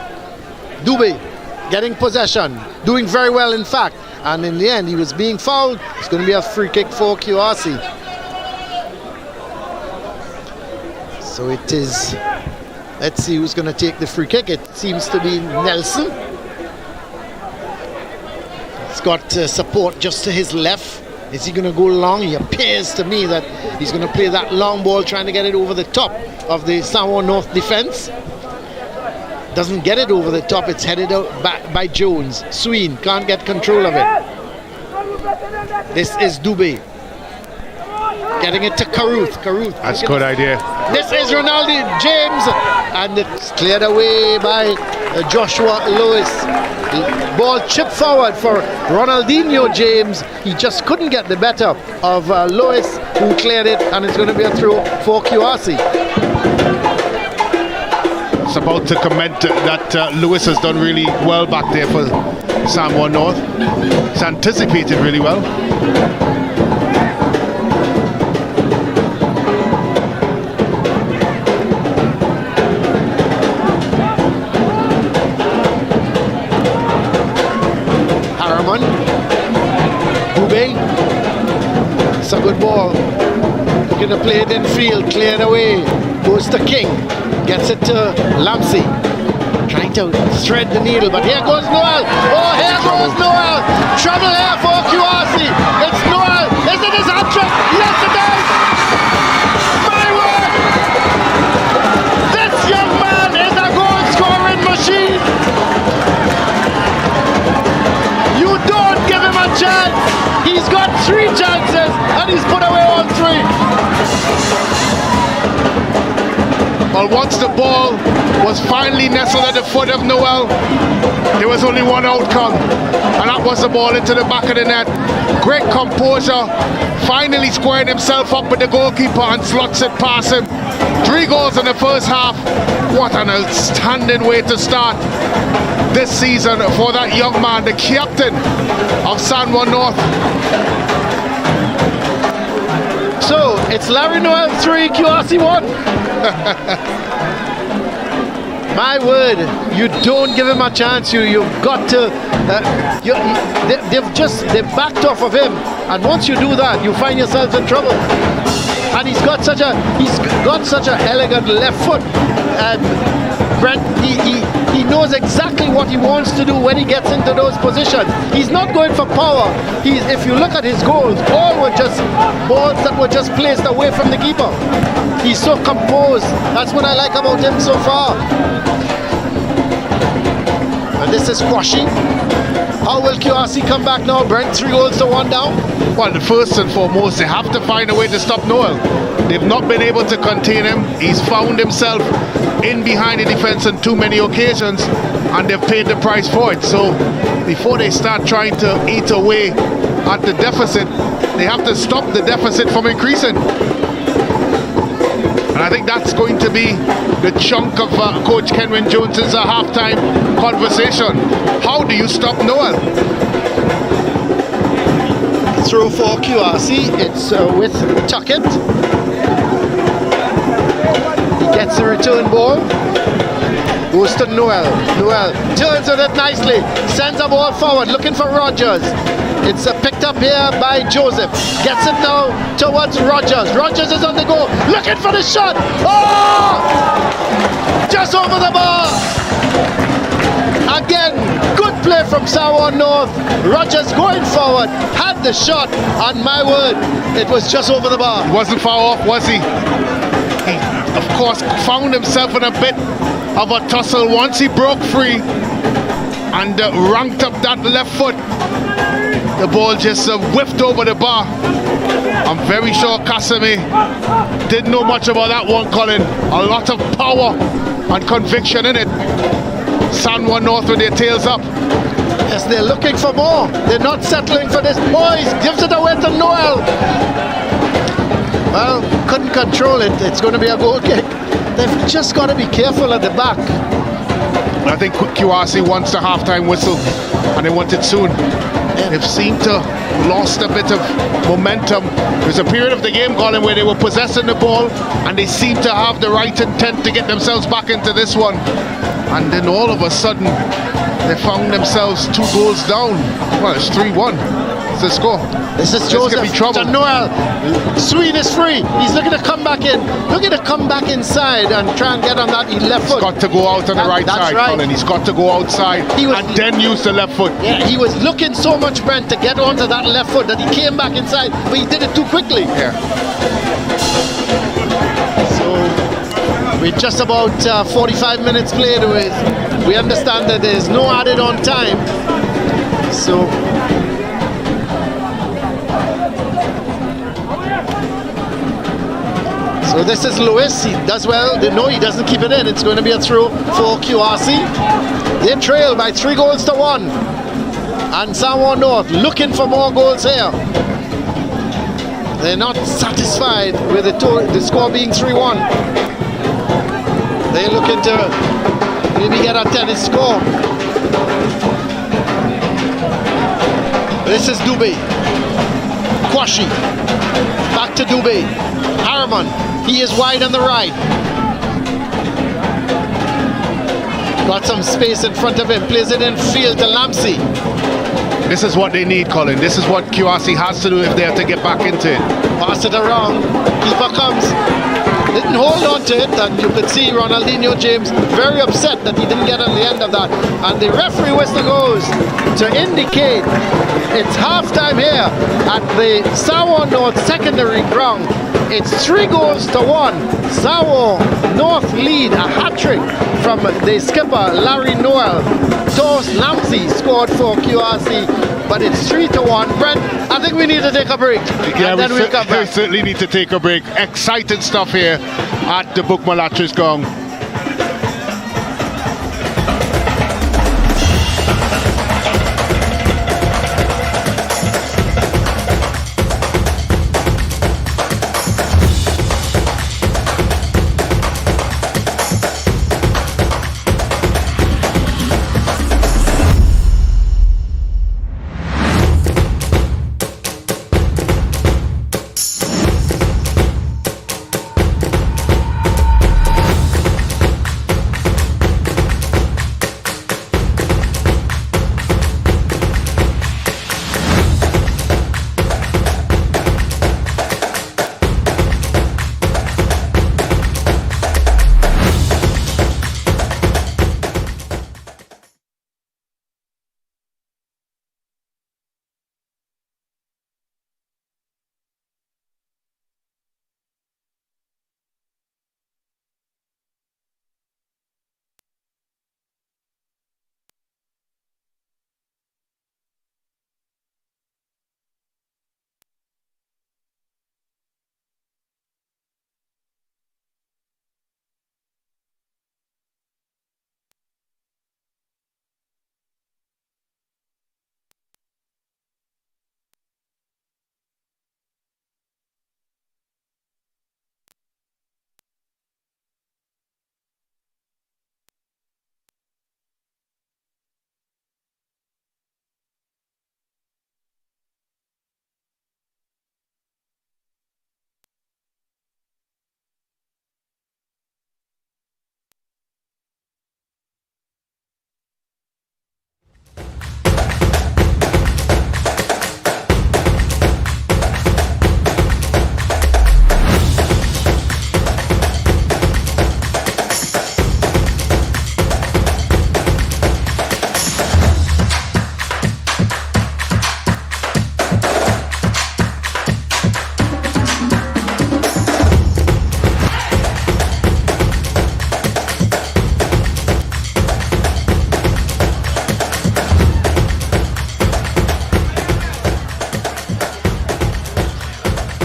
Dubé getting possession, doing very well in fact, and in the end he was being fouled. It's going to be a free kick for QRC. So it is. Let's see who's going to take the free kick. It seems to be Nelson. He's got support just to his left. Is he going to go long? He appears to me that he's going to play that long ball, trying to get it over the top of the Samoa North defense. Doesn't get it over the top. It's headed out back by Jones. SSFL can't get control of it. This is Dubé. Getting it to Caruth. That's a good idea. This is Ronaldo James, and it's cleared away by Joshua Lewis. Ball chipped forward for Ronaldinho James. He just couldn't get the better of Lewis, who cleared it, and it's going to be a throw for QRC. It's about to comment that Lewis has done really well back there for Samoa North. It's anticipated really well. Dubé, it's a good ball. Looking to play it in field, cleared away. Goes to King, gets it to Lamsey. Trying to thread the needle, but here goes Noel. Oh, here goes Noel. Trouble here for QRC. It's Noel. Is it his hat-trick? Yes, it is. My word! This young man is a goal-scoring machine. You don't give him a chance. He's got 3 chances and he's put away all 3. But once the ball was finally nestled at the foot of Noel, there was only one outcome, and that was the ball into the back of the net. Great composure, finally squaring himself up with the goalkeeper and slots it past him. 3 goals in the first half. What an outstanding way to start this season for that young man, the captain of San Juan North. So it's Larry Noel 3, QRC 1. My word, you don't give him a chance. You've got to. They've backed off of him, and once you do that, you find yourself in trouble. And he's got such a elegant left foot. Brent, he knows exactly what he wants to do when he gets into those positions. He's not going for power. If you look at his goals, all were just balls that were just placed away from the keeper. He's so composed. That's what I like about him so far. And this is Quashi. How will QRC come back now, Brent? 3 goals to 1 down? Well, first and foremost, they have to find a way to stop Noel. They've not been able to contain him. He's found himself in behind the defense on too many occasions, and they've paid the price for it. So before they start trying to eat away at the deficit, they have to stop the deficit from increasing. And I think that's going to be the chunk of Coach Kenwyn Jones's halftime conversation. How do you stop Noel? Throw for QRC. It's with Tuckett. He gets the return ball. Goes to Noel. Noel turns with it nicely. Sends a ball forward, looking for Rogers. It's picked up here by Joseph. Gets it now towards Rogers. Rogers is on the go, looking for the shot. Oh! Just over the bar. Again, good play from San Juan North. Rogers going forward, had the shot, and my word, it was just over the bar. He wasn't far off, was he? He, of course, found himself in a bit of a tussle once he broke free and ranked up that left foot. The ball just whiffed over the bar. I'm very sure Kasame didn't know much about that one, Colin. A lot of power and conviction in it. San Juan North with their tails up. Yes, they're looking for more. They're not settling for this. Oh, he gives it away to Noel. Well, couldn't control it. It's going to be a goal kick. They've just got to be careful at the back. I think QRC wants the halftime whistle, and they want it soon. They've seemed to lost a bit of momentum. There's a period of the game, Colin, where they were possessing the ball, and they seem to have the right intent to get themselves back into this one. And then all of a sudden, they found themselves 2 goals down. Well, it's 3-1. It's the score. This is Joseph to Noel. SSFL is free. He's looking to come back in. Looking to come back inside and try and get on that left foot. He's got to go out on the right side, right. Colin. He's got to go outside and then use the left foot. Yeah, he was looking so much, Brent, to get onto that left foot that he came back inside, but he did it too quickly. Yeah. With just about 45 minutes played, we understand that there is no added on time. So this is Lewis. He does well. No, he doesn't keep it in. It's going to be a throw for QRC. They trail by 3 goals to 1. And San Juan North looking for more goals here. They're not satisfied with the score being 3-1. They're looking to maybe get a tennis score. This is Dubé. Quashi. Back to Dubé. Harriman. He is wide on the right. Got some space in front of him. Plays it in field to Lamsey. This is what they need, Colin. This is what QRC has to do if they have to get back into it. Pass it around. Keeper comes. Didn't hold on to it, and you could see Ronaldinho James very upset that he didn't get on the end of that. And the referee whistle goes to indicate it's halftime here at the San Juan North secondary ground. It's 3 goals to 1. San Juan North lead, a hat-trick from the skipper Larry Noel. Tos Lamsey scored for QRC. but it's 3-1. Brent, I think we need to take a break. Yeah, and then we'll come we back. certainly need to take a break. Exciting stuff here at the Bookmalatris Gong.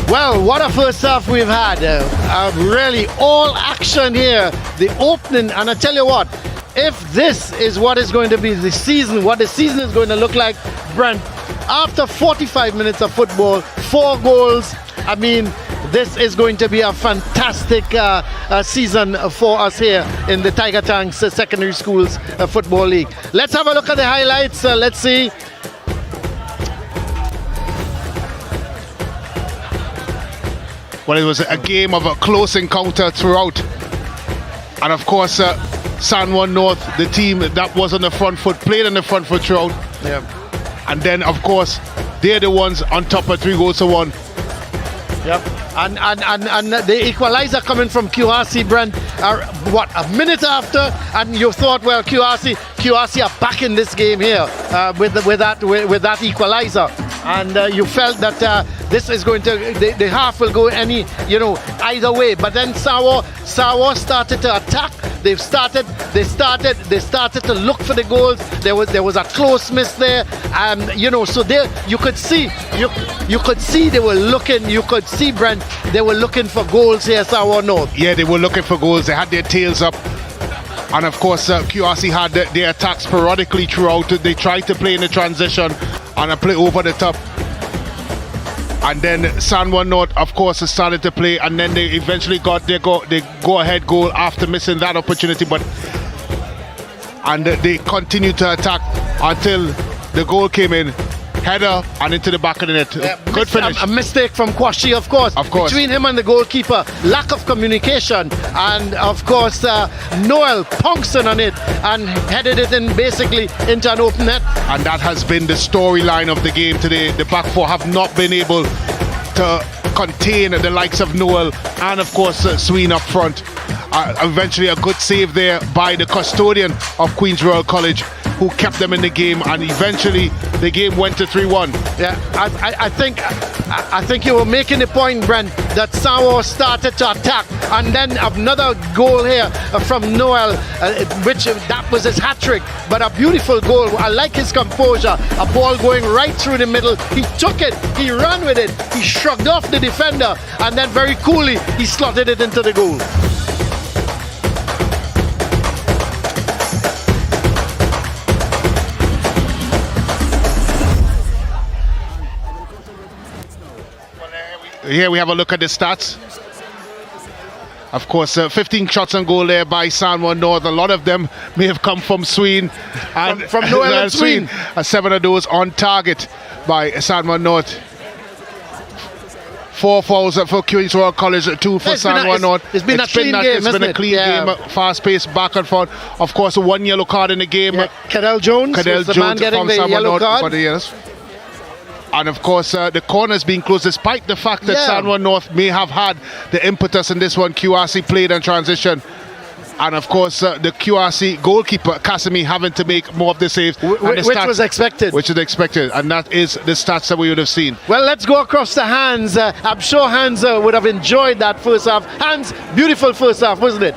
Well, what a first half we've had. Really all action here. The opening, and I tell you what, if this is what is going to be the season, what the season is going to look like, Brent, after 45 minutes of football, 4 goals, I mean, this is going to be a fantastic season for us here in the Tiger Tanks Secondary Schools Football League. Let's have a look at the highlights. Let's see. Well, it was a game of a close encounter throughout. And of course, San Juan North, the team that was on the front foot, played on the front foot throughout. Yeah. And then, of course, they're the ones on top of 3-1. Yep. And the equalizer coming from QRC, Brent, what, a minute after, and you thought, well, QRC are back in this game here with that equalizer, and you felt that this is going to, the half will go either way. But then Sawa started to attack. They started to look for the goals. There was a close miss there, and so there you could see they were looking. You could see, Brent, they were looking for goals here, Sawa North. Yeah, they were looking for goals. They had their tails up, and of course QRC had their attacks sporadically throughout. They tried to play in the transition and a play over the top. And then San Juan North, of course, started to play, and then they eventually got their go-ahead goal after missing that opportunity. And they continued to attack until the goal came in, header and into the back of the net. Good finish. A mistake from Kwashi, of course. Between him and the goalkeeper, lack of communication, and of course Noel pouncing on it and headed it in basically into an open net. And that has been the storyline of the game today. The back four have not been able to contain the likes of Noel and of course SSFL up front. Eventually a good save there by the custodian of Queen's Royal College, who kept them in the game, and eventually the game went to 3-1. Yeah, I think you were making the point, Brent, that Sawa started to attack, and then another goal here from Noel, which that was his hat-trick, but a beautiful goal. I like his composure. A ball going right through the middle. He took it, he ran with it, he shrugged off the defender, and then very coolly he slotted it into the goal. Here we have a look at the stats. Of course, 15 shots on goal there by San Juan North. A lot of them may have come from SWEEN. And from Noel and SWEEN. 7 of those on target by San Juan North. 4 fouls for Queen's Royal College, 2 for San Juan North. It's been a clean game, It's been a clean game, fast-paced, back and forth. Of course, 1 yellow card in the game. Yeah. Cadell Jones was the man getting the yellow card. And of course, the corners being closed, despite the fact that San Juan North may have had the impetus in this one. QRC played in transition. And of course, the QRC goalkeeper, Casimir, having to make more of the saves. Which was expected. Which is expected. And that is the stats that we would have seen. Well, let's go across to Hans. I'm sure Hans would have enjoyed that first half. Hans, beautiful first half, wasn't it?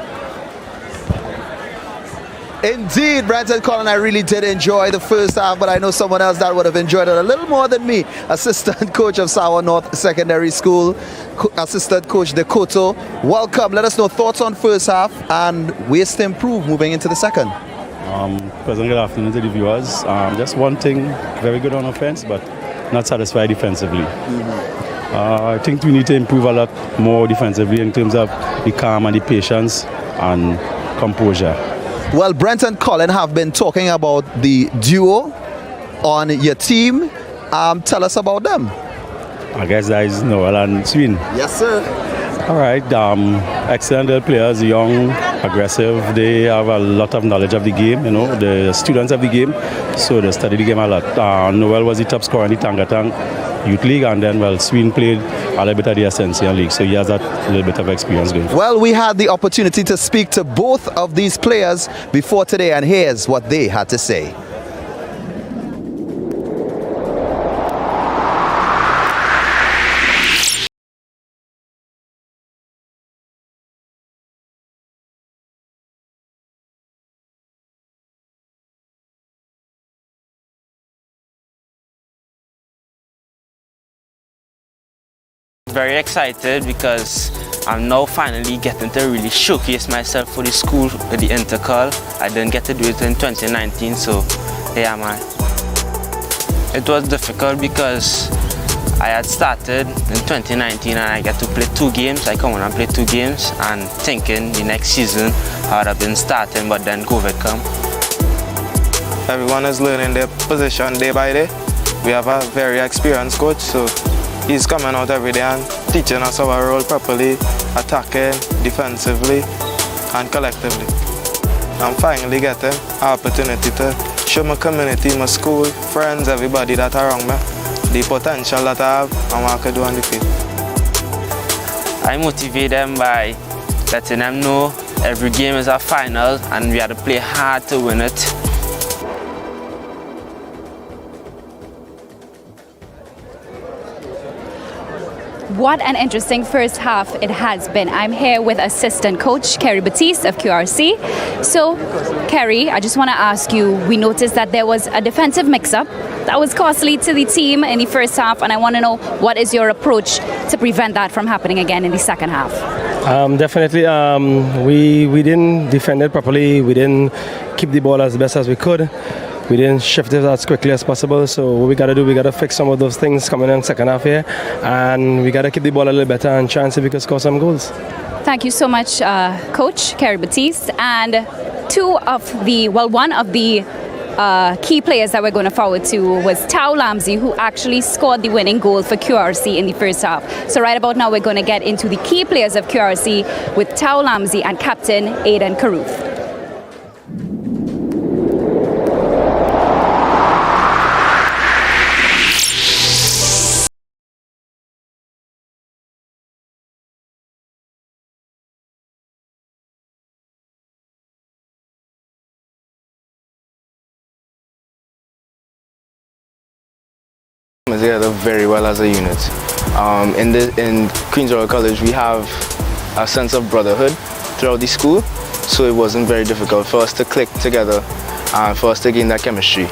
Indeed, Brent and Colin, I really did enjoy the first half, but I know someone else that would have enjoyed it a little more than me. Assistant coach of Sawa North Secondary School, Assistant Coach Dekoto. Welcome. Let us know thoughts on first half and ways to improve moving into the second. Pleasant good afternoon to the viewers. Just one thing, very good on offense, but not satisfied defensively. I think we need to improve a lot more defensively in terms of the calm and the patience and composure. Well, Brent and Colin have been talking about the duo on your team. Tell us about them. I guess that is Noel and SWEEN. Yes, sir. All right. Excellent players, young, aggressive. They have a lot of knowledge of the game, the students of the game. So they study the game a lot. Noel was the top scorer in the Tangatang Youth League, and then, SWEEN played a little bit of the Ascension League. So he has that little bit of experience going. Well, we had the opportunity to speak to both of these players before today, and here's what they had to say. Very excited because I'm now finally getting to really showcase myself for the school with the intercall. I didn't get to do it in 2019, so here am I. It was difficult because I had started in 2019 and I get to play 2 games. I come on and play 2 games and thinking the next season I would have been starting, but then COVID come. Everyone is learning their position day by day. We have a very experienced coach, so he's coming out every day and teaching us our role properly, attacking, defensively, and collectively. I'm finally getting an opportunity to show my community, my school, friends, everybody that around me, the potential that I have and what I can do on the field. I motivate them by letting them know every game is a final and we have to play hard to win it. What an interesting first half it has been. I'm here with assistant coach Kerry Batiste of QRC. So, Kerry, I just want to ask you, we noticed that there was a defensive mix-up that was costly to the team in the first half, and I want to know what is your approach to prevent that from happening again in the second half? Definitely, we didn't defend it properly. We didn't keep the ball as best as we could. We didn't shift it as quickly as possible, so what we got to do, we got to fix some of those things coming in second half here, and we got to keep the ball a little better and try and see if we can score some goals. Thank you so much, Coach Kerry Batiste. And one of the key players that we're going to forward to was Tao Lamzi, who actually scored the winning goal for QRC in the first half. So right about now, we're going to get into the key players of QRC with Tao Lamzi and Captain Aidan Caruth. coming together very well as a unit. In Queen's Royal College, we have a sense of brotherhood throughout the school, so it wasn't very difficult for us to click together and for us to gain that chemistry.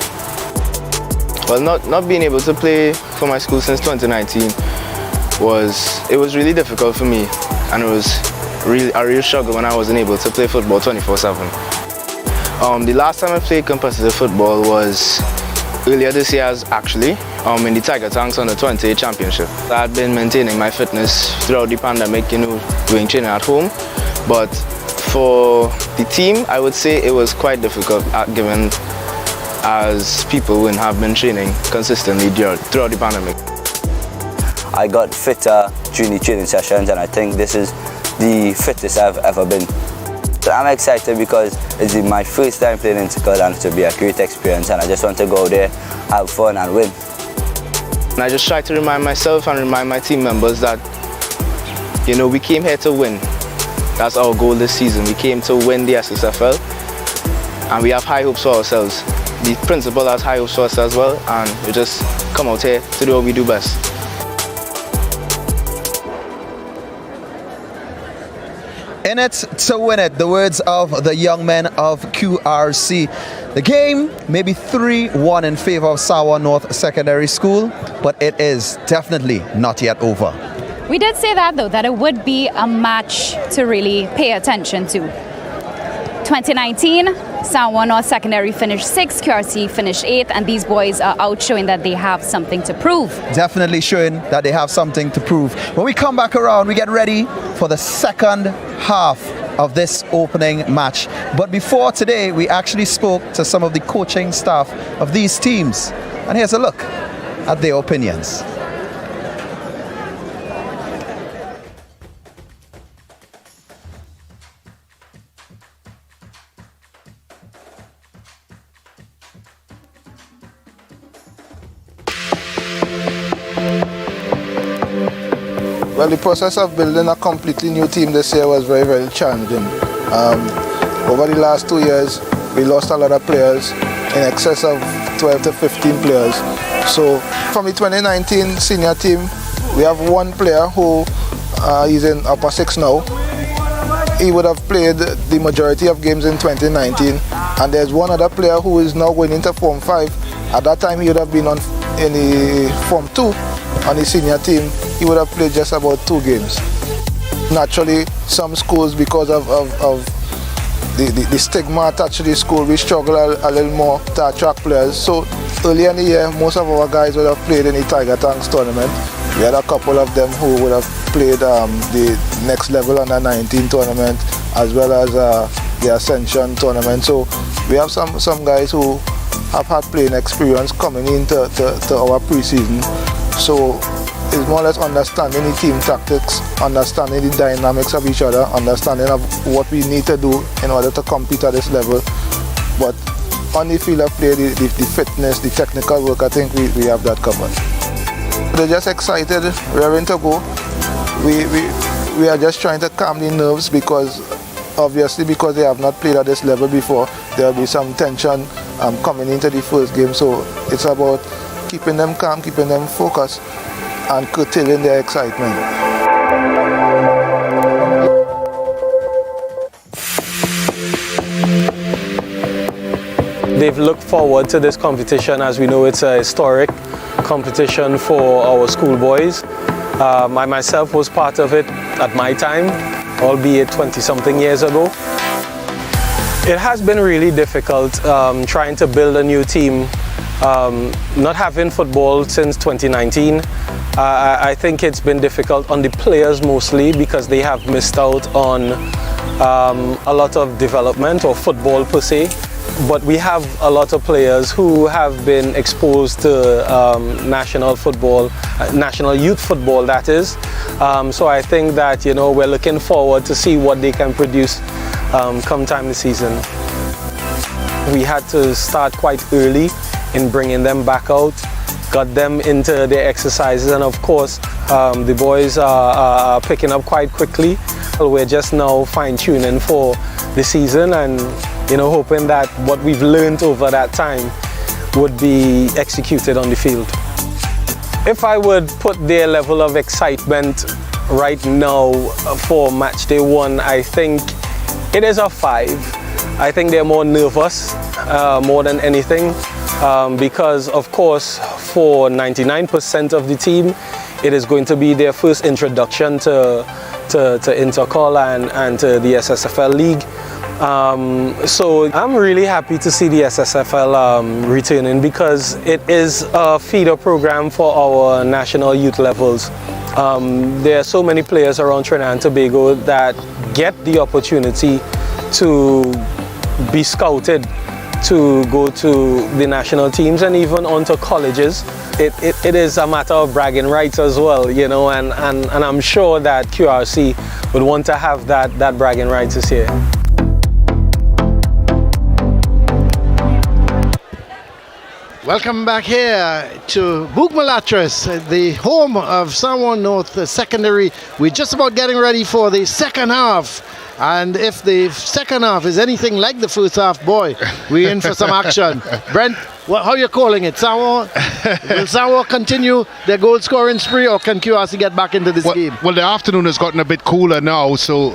Well, not being able to play for my school since 2019 was really difficult for me, and it was really a real struggle when I wasn't able to play football 24/7. The last time I played competitive football was earlier this year, actually, in the Tiger Tanks Under 20 Championship. I had been maintaining my fitness throughout the pandemic, doing training at home, but for the team, I would say it was quite difficult, given as people wouldn't have been training consistently throughout the pandemic. I got fitter during the training sessions, and I think this is the fittest I've ever been. I'm excited because it's my first time playing Inter-Club, and it will be a great experience, and I just want to go there, have fun and win. And I just try to remind myself and remind my team members that, we came here to win. That's our goal this season. We came to win the SSFL, and we have high hopes for ourselves. The principal has high hopes for us as well, and we just come out here to do what we do best. In it to win it, the words of the young men of QRC. The game may be 3-1 in favor of Sawa North Secondary School, but it is definitely not yet over. We did say that, though, that it would be a match to really pay attention to. 2019, Sawa North Secondary finished 6th, QRC finished 8th, and these boys are out showing that they have something to prove. Definitely showing that they have something to prove. When we come back around, we get ready for the second half of this opening match. But before today, we actually spoke to some of the coaching staff of these teams. And here's a look at their opinions. Well, the process of building a completely new team this year was very, very challenging. Over the last 2 years, we lost a lot of players, in excess of 12 to 15 players. So from the 2019 senior team, we have one player who is in upper 6 now. He would have played the majority of games in 2019, and there's one other player who is now going into Form 5. At that time, he would have been in the Form 2 on the senior team. He would have played just about 2 games. Naturally, some schools, because of the stigma attached to the school, we struggle a little more to attract players. So earlier in the year, most of our guys would have played in the Tiger Tanks tournament. We had a couple of them who would have played the next level under 19 tournament, as well as the Ascension tournament. So we have some guys who have had playing experience coming into our preseason. So it's more or less understanding the team tactics, understanding the dynamics of each other, understanding of what we need to do in order to compete at this level. But on the field of play, the fitness, the technical work, I think we have that covered. They're just excited, raring to go. We are just trying to calm the nerves because obviously because they have not played at this level before, there will be some tension coming into the first game. So it's about keeping them calm, keeping them focused, and curtailing their excitement. They've looked forward to this competition, as we know it's a historic competition for our schoolboys. I myself was part of it at my time, albeit 20-something years ago. It has been really difficult trying to build a new team. Not having football since 2019, I think it's been difficult on the players mostly because they have missed out on a lot of development or football per se. But we have a lot of players who have been exposed to national football, national youth football that is. So I think that we're looking forward to see what they can produce come time this season. We had to start quite early in bringing them back out, got them into their exercises, and of course the boys are picking up quite quickly. We're just now fine-tuning for the season and hoping that what we've learned over that time would be executed on the field. If I would put their level of excitement right now for match day 1, I think it is a 5. I think they're more nervous more than anything because, of course, for 99% of the team, it is going to be their first introduction to Intercol and to the SSFL League. So I'm really happy to see the SSFL returning because it is a feeder program for our national youth levels. There are so many players around Trinidad and Tobago that get the opportunity to be scouted to go to the national teams and even onto colleges. It is a matter of bragging rights as well, you know, and I'm sure that QRC would want to have that bragging rights this year. Welcome back here to Bookmalatras, the home of Samoa North Secondary. We're just about getting ready for the second half. And if the second half is anything like the first half, boy, we're in for some action. Brent, how are you calling it? Samoa? Will Samoa continue their goal scoring spree, or can QRC get back into this game? Well, the afternoon has gotten a bit cooler now, so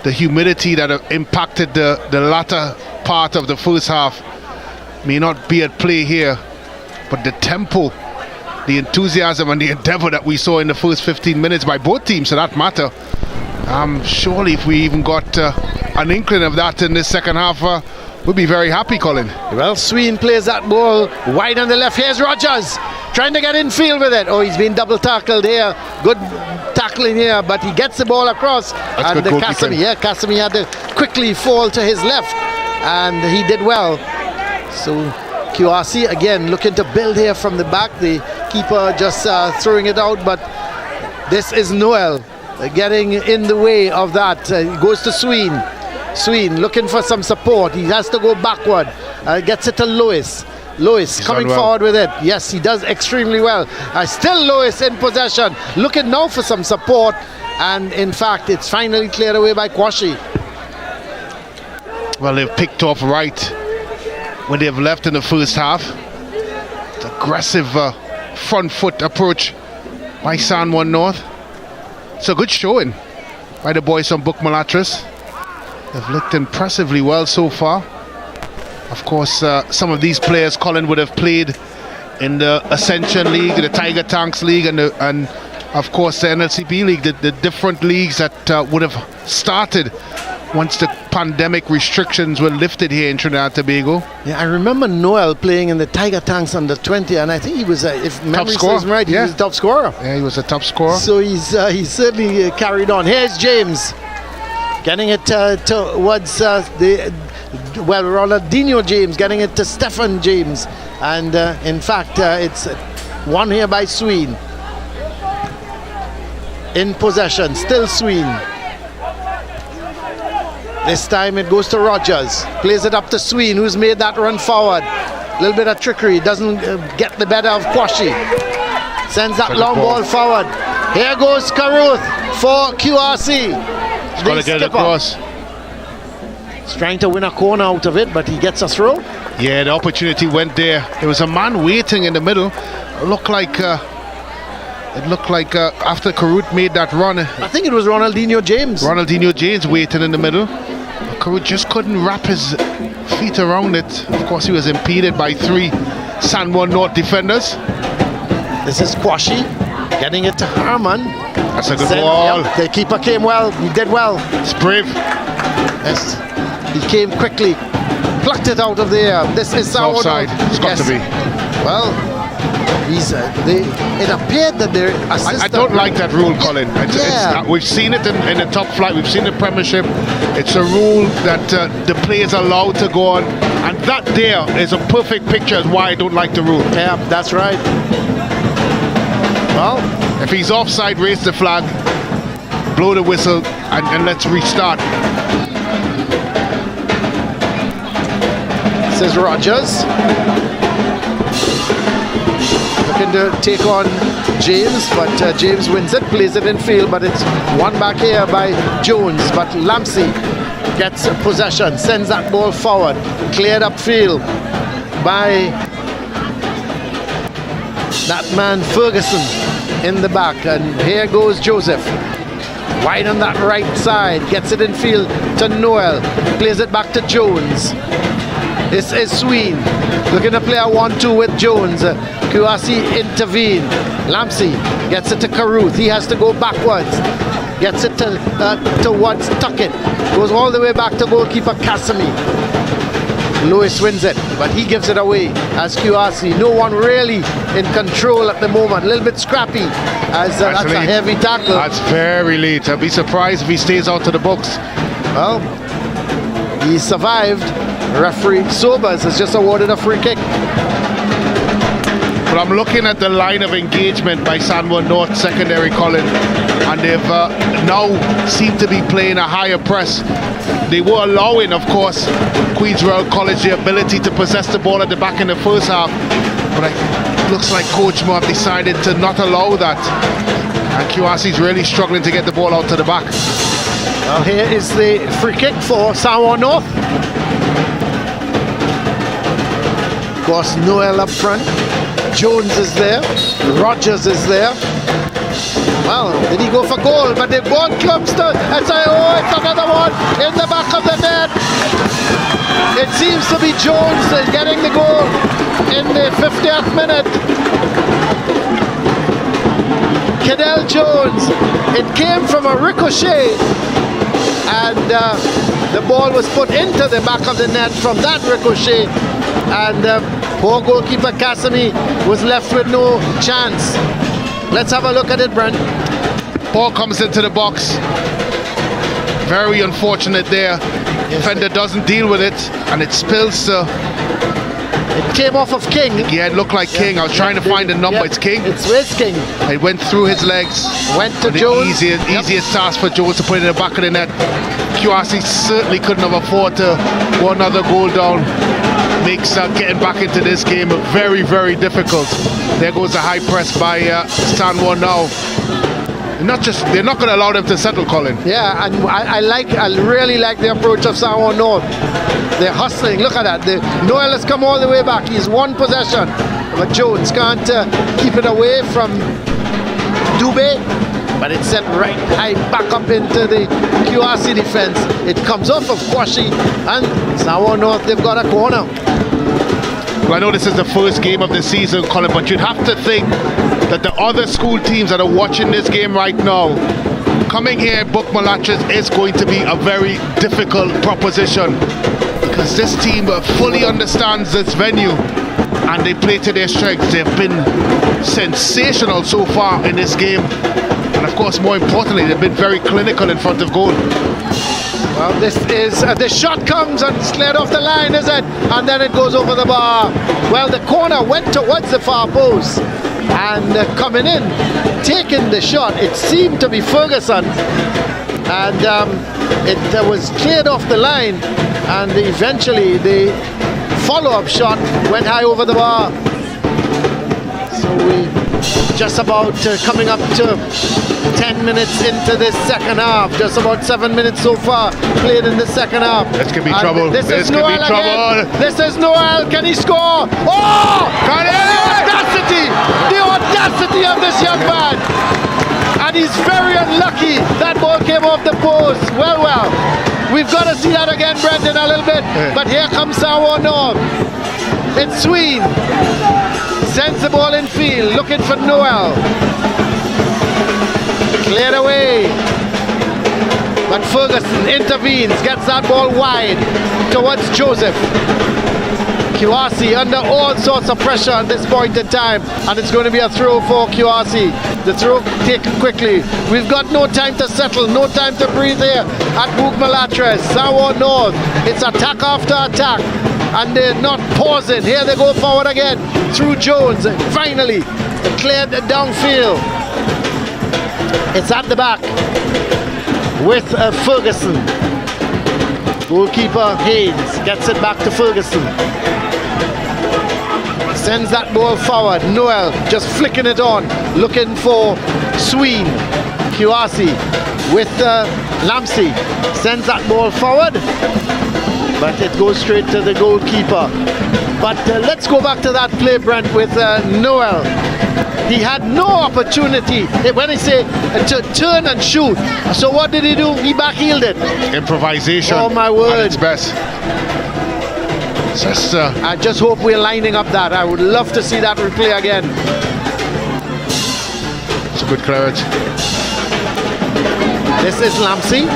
the humidity that impacted the latter part of the first half may not be at play here, but the tempo, the enthusiasm and the endeavor that we saw in the first 15 minutes by both teams, for that matter, surely if we even got an inkling of that in this second half, we'll be very happy, Colin. Well, SSFL plays that ball wide on the left. Here's Rogers trying to get in field with it. Oh, he's been double tackled here. Good tackling here, but he gets the ball across. That's and Casimir had to quickly fall to his left, and he did well. So QRC again looking to build here from the back. The keeper just throwing it out, but this is Noel getting in the way of that. He goes to SSFL looking for some support. He has to go backward. Gets it to Lewis. Lewis coming forward with it. Yes, he does extremely well. Still Lewis in possession, looking now for some support, and in fact it's finally cleared away by Kwashi. Well, they've picked off right when they've left in the first half. It's aggressive front foot approach by Samoa North. It's a good showing by the boys from Bookmalatras. They've looked impressively well so far. Of course, some of these players, Colin, would have played in the Ascension League, the Tiger Tanks League, and of course the NLCP League, the different leagues that would have started once the pandemic restrictions were lifted here in Trinidad and Tobago. Yeah, I remember Noel playing in the Tiger Tanks under 20, and I think he was, if memory serves me right, he was a top scorer. Yeah, he was a top scorer. So he's certainly carried on. Here's James getting it towards Ronaldinho James, getting it to Stephen James, and in fact it's won here by SSFL. In possession, still SSFL. This time it goes to Rogers, plays it up to SSFL, who's made that run forward. A little bit of trickery, doesn't get the better of Kwashi. Sends that long ball forward. Here goes Caruth for QRC. He's got to get it across. He's trying to win a corner out of it, but he gets a throw. Yeah, the opportunity went there. There was a man waiting in the middle. It looked like after Caruth made that run, I think it was Ronaldinho James. Ronaldinho James waiting in the middle. Caruth just couldn't wrap his feet around it. Of course, he was impeded by 3 Samoa North defenders. This is Kwashi getting it to Harman. That's a good ball. Yep, the keeper came well. He did well. It's brave. Yes, he came quickly, plucked it out of the air. This is Samoa. Offside. It's got to be. Well, it appeared that their assistant... I don't like that rule, Colin. We've seen it in the top flight. We've seen the Premiership. It's a rule that the players are allowed to go on, and that there is a perfect picture of why I don't like the rule. Yeah, that's right. Well, if he's offside, raise the flag, blow the whistle, and let's restart. This is Rogers. Looking to take on James, but James wins it, plays it in field, but it's won back here by Jones. But Lampsey gets possession, sends that ball forward, cleared up field by that man Ferguson in the back, and here goes Joseph. Wide on that right side, gets it in field to Noel, plays it back to Jones. This is SSFL looking to play a 1-2 with Jones. QRC intervene. Lamsey gets it to Caruth. He has to go backwards. Gets it towards Tuckett. Goes all the way back to goalkeeper Cassamy. Lewis wins it, but he gives it away as QRC. No one really in control at the moment. A little bit scrappy as that's a heavy tackle. That's very late. I'd be surprised if he stays out of the box. Well, he survived. Referee Sobers has just awarded a free kick. But I'm looking at the line of engagement by Sanborn North Secondary, Colin, and they've now seem to be playing a higher press. They were allowing, of course, Queen's Royal College the ability to possess the ball at the back in the first half, but it looks like Coach Mo have decided to not allow that, and QRC is really struggling to get the ball out to the back. Well, here is the free kick for Sanborn North. Of course, Noel up front. Jones is there. Rogers is there. Well, did he go for goal? But the ball clumps to... it's another one in the back of the net. It seems to be Jones getting the goal in the 50th minute. Cadell Jones. It came from a ricochet. And the ball was put into the back of the net from that ricochet. And poor goalkeeper Cassamy was left with no chance. Let's have a look at it, Brent. Ball comes into the box. Very unfortunate there. Defender doesn't deal with it, and it spills. It came off of King. Yeah, it looked like King. I was trying to find the number. It's King. It's with King. It went through his legs. Went to Jones. The easiest task for Jones to put it in the back of the net. QRC certainly couldn't have afforded to go another goal down. Makes getting back into this game very, very difficult. There goes the high press by Stanmore now. They're not going to allow them to settle, Colin. Yeah, and I really like the approach of Stanmore North. They're hustling. Look at that. Noel has come all the way back. He's one possession, but Jones can't keep it away from Dubé. But it's sent right high back up into the QRC defense. It comes off of Kwashi, and Stanmore North, they've got a corner. Well, I know this is the first game of the season, Colin, but you'd have to think that the other school teams that are watching this game right now, coming here at Book Malaches is going to be a very difficult proposition, because this team fully understands this venue and they play to their strengths. They've been sensational so far in this game, and of course, more importantly, they've been very clinical in front of goal. Well, this is the shot comes and it's cleared off the line, is it? And then it goes over the bar. Well, the corner went towards the far post, and coming in, taking the shot, it seemed to be Ferguson, and it was cleared off the line, and eventually the follow-up shot went high over the bar. So we just about coming up to 10 minutes into this second half. Just about 7 minutes so far played in the second half. This could be trouble. This is Noel again. This is Noel. Can he score? Oh! The audacity of this young man. And he's very unlucky. That ball came off the post. Well. We've got to see that again, Brendan, a little bit. But here comes Sanborn North. It's SSFL. Sends the ball in field, looking for Noel. Cleared away. But Ferguson intervenes, gets that ball wide towards Joseph. QRC under all sorts of pressure at this point in time, and it's going to be a throw for QRC. The throw taken quickly. We've got no time to settle, no time to breathe here at Bugmalatres. Sanborn North. It's attack after attack, and they're not pausing. Here they go forward again through Jones. Finally, cleared downfield. It's at the back with Ferguson. Goalkeeper Haynes gets it back to Ferguson. Sends that ball forward. Noel just flicking it on, looking for SSFL. QRC with Lamsey sends that ball forward. but it goes straight to the goalkeeper. But let's go back to that play, Brent, with Noel. He had no opportunity when he said to turn and shoot. So what did he do? He backheeled it. Improvisation. Oh my word! At its best. I just hope we're lining up that. I would love to see that replay again. It's a good clearance. This is Lampsey.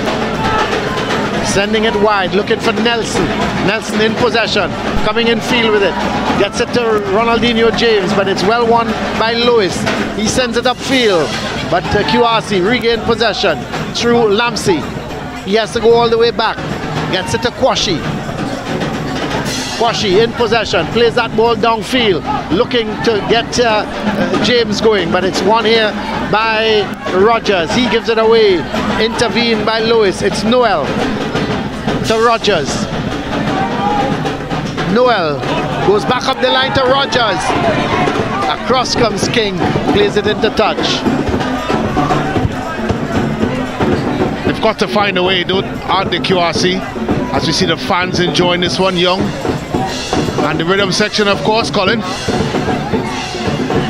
Sending it wide, looking for Nelson. Nelson in possession, coming in field with it. Gets it to Ronaldinho James, but it's well won by Lewis. He sends it upfield, but QRC regained possession through Lampsey. He has to go all the way back. Gets it to Kwashi. Kwashi in possession, plays that ball downfield, looking to get James going, but it's won here by Rogers. He gives it away, intervened by Lewis. It's Noel to Rogers. Noel goes back up the line to Rogers. Across comes King, plays it into touch. They've got to find a way, aren't they, QRC? As we see the fans enjoying this one, Young. And the rhythm section, of course, Colin.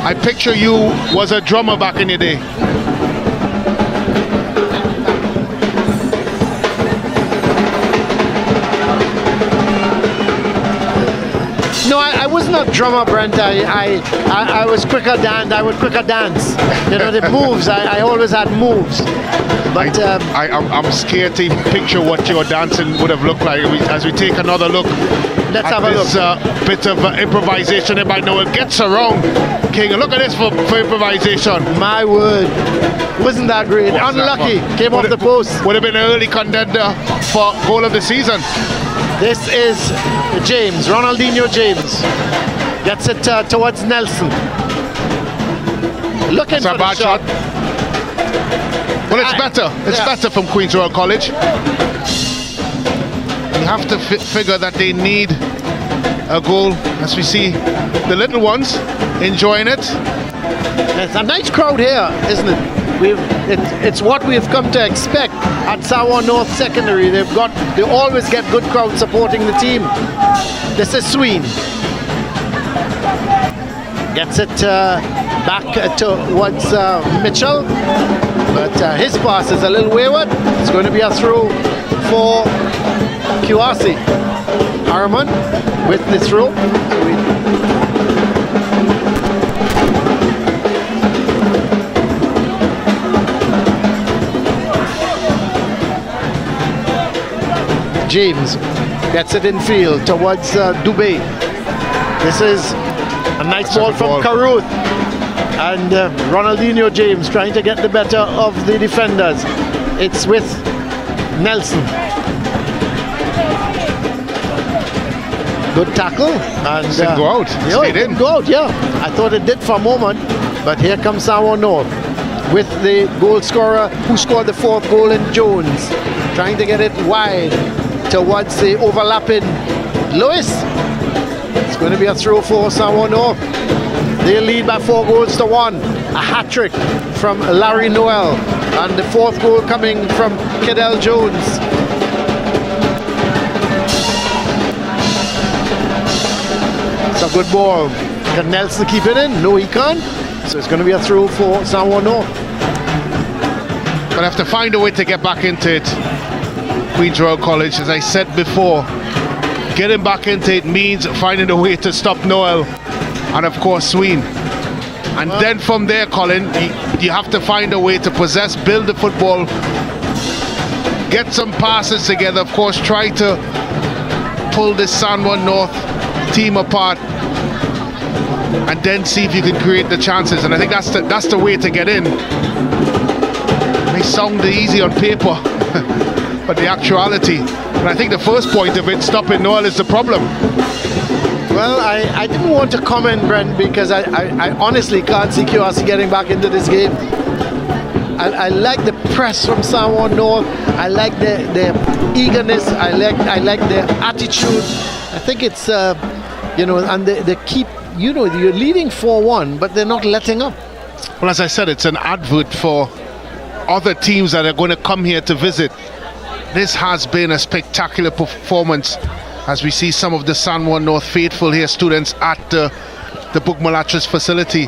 I picture you was a drummer back in your day. No, I was not drummer, Brent. I was quicker dance. I would quicker dance. You know, the moves. I always had moves. But I'm scared to even picture what your dancing would have looked like. As we take another look. Let's have a look. This bit of improvisation there by Noel. Gets around King. And look at this for improvisation. My word. Wasn't that great? Unlucky. Came off the post. Would have been an early contender for goal of the season. This is James, Ronaldinho James. Gets it towards Nelson. Looking for the shot. Well, it's better. It's better from Queen's Royal College. You have to figure that they need a goal, as we see the little ones enjoying it. It's a nice crowd here, isn't it? It's what we've come to expect at Sawa North Secondary. They always get good crowd supporting the team. This is SSFL. Gets it back towards Mitchell, but his pass is a little wayward. It's going to be a throw for QRC. Harriman with the throw. James gets it in field towards Dubé. This is a nice ball from Caruth. And Ronaldinho James trying to get the better of the defenders. It's with Nelson. Good tackle. And it didn't go out. It didn't go out, yeah. I thought it did for a moment. But here comes Sawa North with the goal scorer who scored the fourth goal in Jones. Trying to get it wide towards the overlapping Lewis. It's going to be a throw for Sawa North. They lead by 4-1. A hat-trick from Larry Noel. And the fourth goal coming from Kedell Jones. It's a good ball. Can Nelson keep it in? No, he can't. So it's going to be a throw for Sawa North. But have to find a way to get back into it. Queen's Royal College, as I said before, getting back into it means finding a way to stop Noel and of course SSFL. And then from there, Colin, you have to find a way to possess, build the football, get some passes together, of course try to pull this Sanwa North team apart and then see if you can create the chances. And I think that's the way to get in. It may sound easy on paper, but the actuality, and I think the first point of it, stopping Noel, is the problem. Well, I didn't want to comment, Brent, because I honestly can't see QRC getting back into this game. I like the press from Sawa North. I like their eagerness. I like their attitude. I think it's, and they keep, you're leading 4-1, but they're not letting up. Well, as I said, it's an advert for other teams that are going to come here to visit. This has been a spectacular performance as we see some of the San Juan North faithful here, students at the Bookmalatrus facility.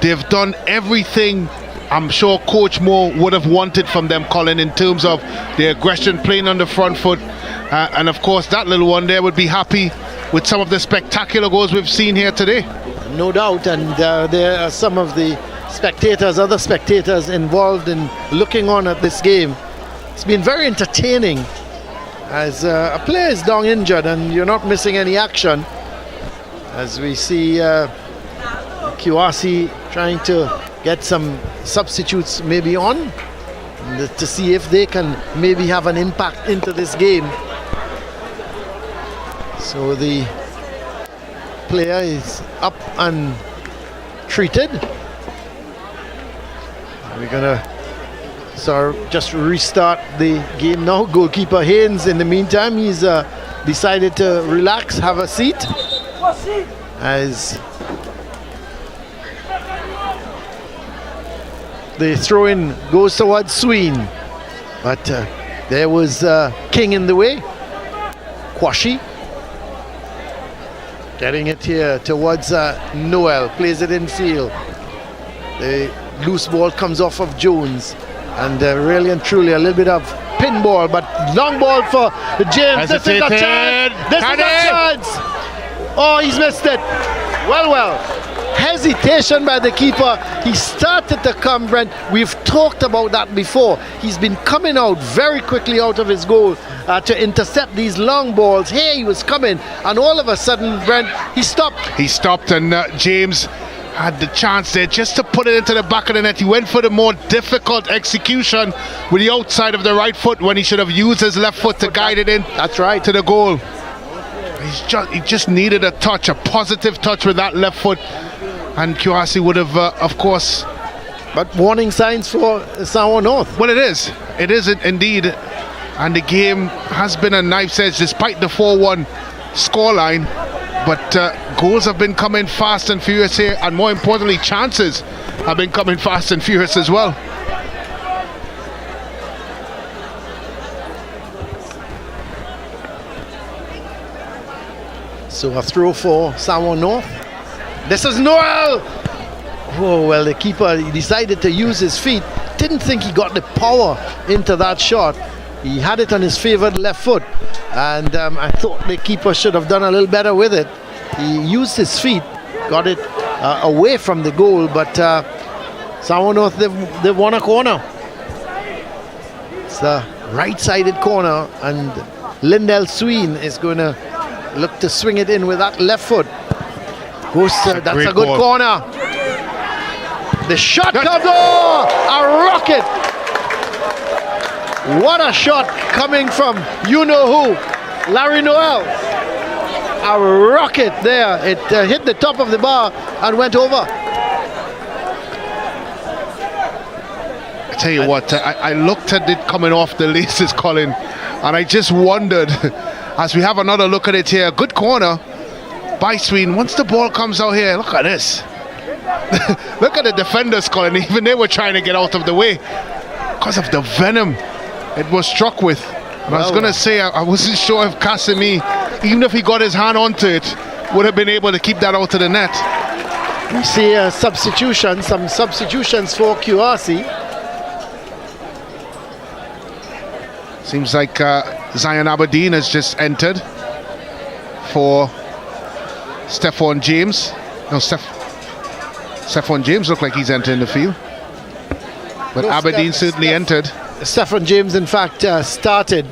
They've done everything I'm sure Coach Moore would have wanted from them, Colin, in terms of their aggression, playing on the front foot, and of course that little one there would be happy with some of the spectacular goals we've seen here today. No doubt, and there are some of the other spectators involved in looking on at this game. It's been very entertaining as a player is down injured and you're not missing any action, as we see QRC trying to get some substitutes maybe on to see if they can maybe have an impact into this game. So the player is up and treated. We're gonna just restart the game now. Goalkeeper Haynes, in the meantime, he's decided to relax, have a seat, as the throw-in goes towards SSFL, but there was King in the way. Kwashi getting it here towards Noel, plays it in field. The loose ball comes off of Jones, and really and truly a little bit of pinball, but long ball for James. This is a chance. This is a chance. Oh, he's missed it. Well. Hesitation by the keeper. He started to come, Brent. We've talked about that before. He's been coming out very quickly out of his goal to intercept these long balls. Here he was coming, and all of a sudden, Brent, he stopped. He stopped, and James had the chance there just to put it into the back of the net. He went for the more difficult execution with the outside of the right foot when he should have used his left foot to guide it in. That's right. To the goal. He just needed a touch, a positive touch with that left foot, and QRC would have, of course. But warning signs for San Juan North. Well, it is indeed, and the game has been a knife's edge despite the 4-1 scoreline. But goals have been coming fast and furious here, and more importantly, chances have been coming fast and furious as well. So a throw for San Juan North. This is Noel! Oh, well, the keeper, he decided to use his feet. Didn't think he got the power into that shot. He had it on his favored left foot, and I thought the keeper should have done a little better with it. He used his feet, got it away from the goal, but San Juan North, they've won a corner. It's a right-sided corner, and Lindell Sween is going to look to swing it in with that left foot. That's a good corner. The shot comes, a rocket. What a shot coming from you-know-who, Larry Noel. A rocket there. It hit the top of the bar and went over. I tell you what, I looked at it coming off the laces, Colin, and I just wondered, as we have another look at it here, good corner by Sween. Once the ball comes out here, look at this. Look at the defenders, Colin. Even they were trying to get out of the way because of the venom it was struck with. And I was going to say, I wasn't sure if Casimir, even if he got his hand onto it, would have been able to keep that out of the net. We see a substitution, some substitutions for QRC. Seems like Zion Aberdeen has just entered for Stephon James. No, Stephon James looked like he's entering the field. But no, Aberdeen certainly entered. Stephon James, in fact, started.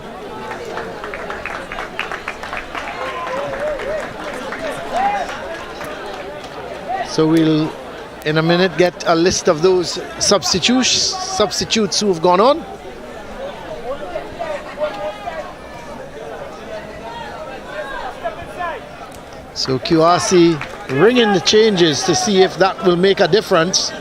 So we'll, in a minute, get a list of those substitutes who have gone on. So QRC ringing the changes to see if that will make a difference.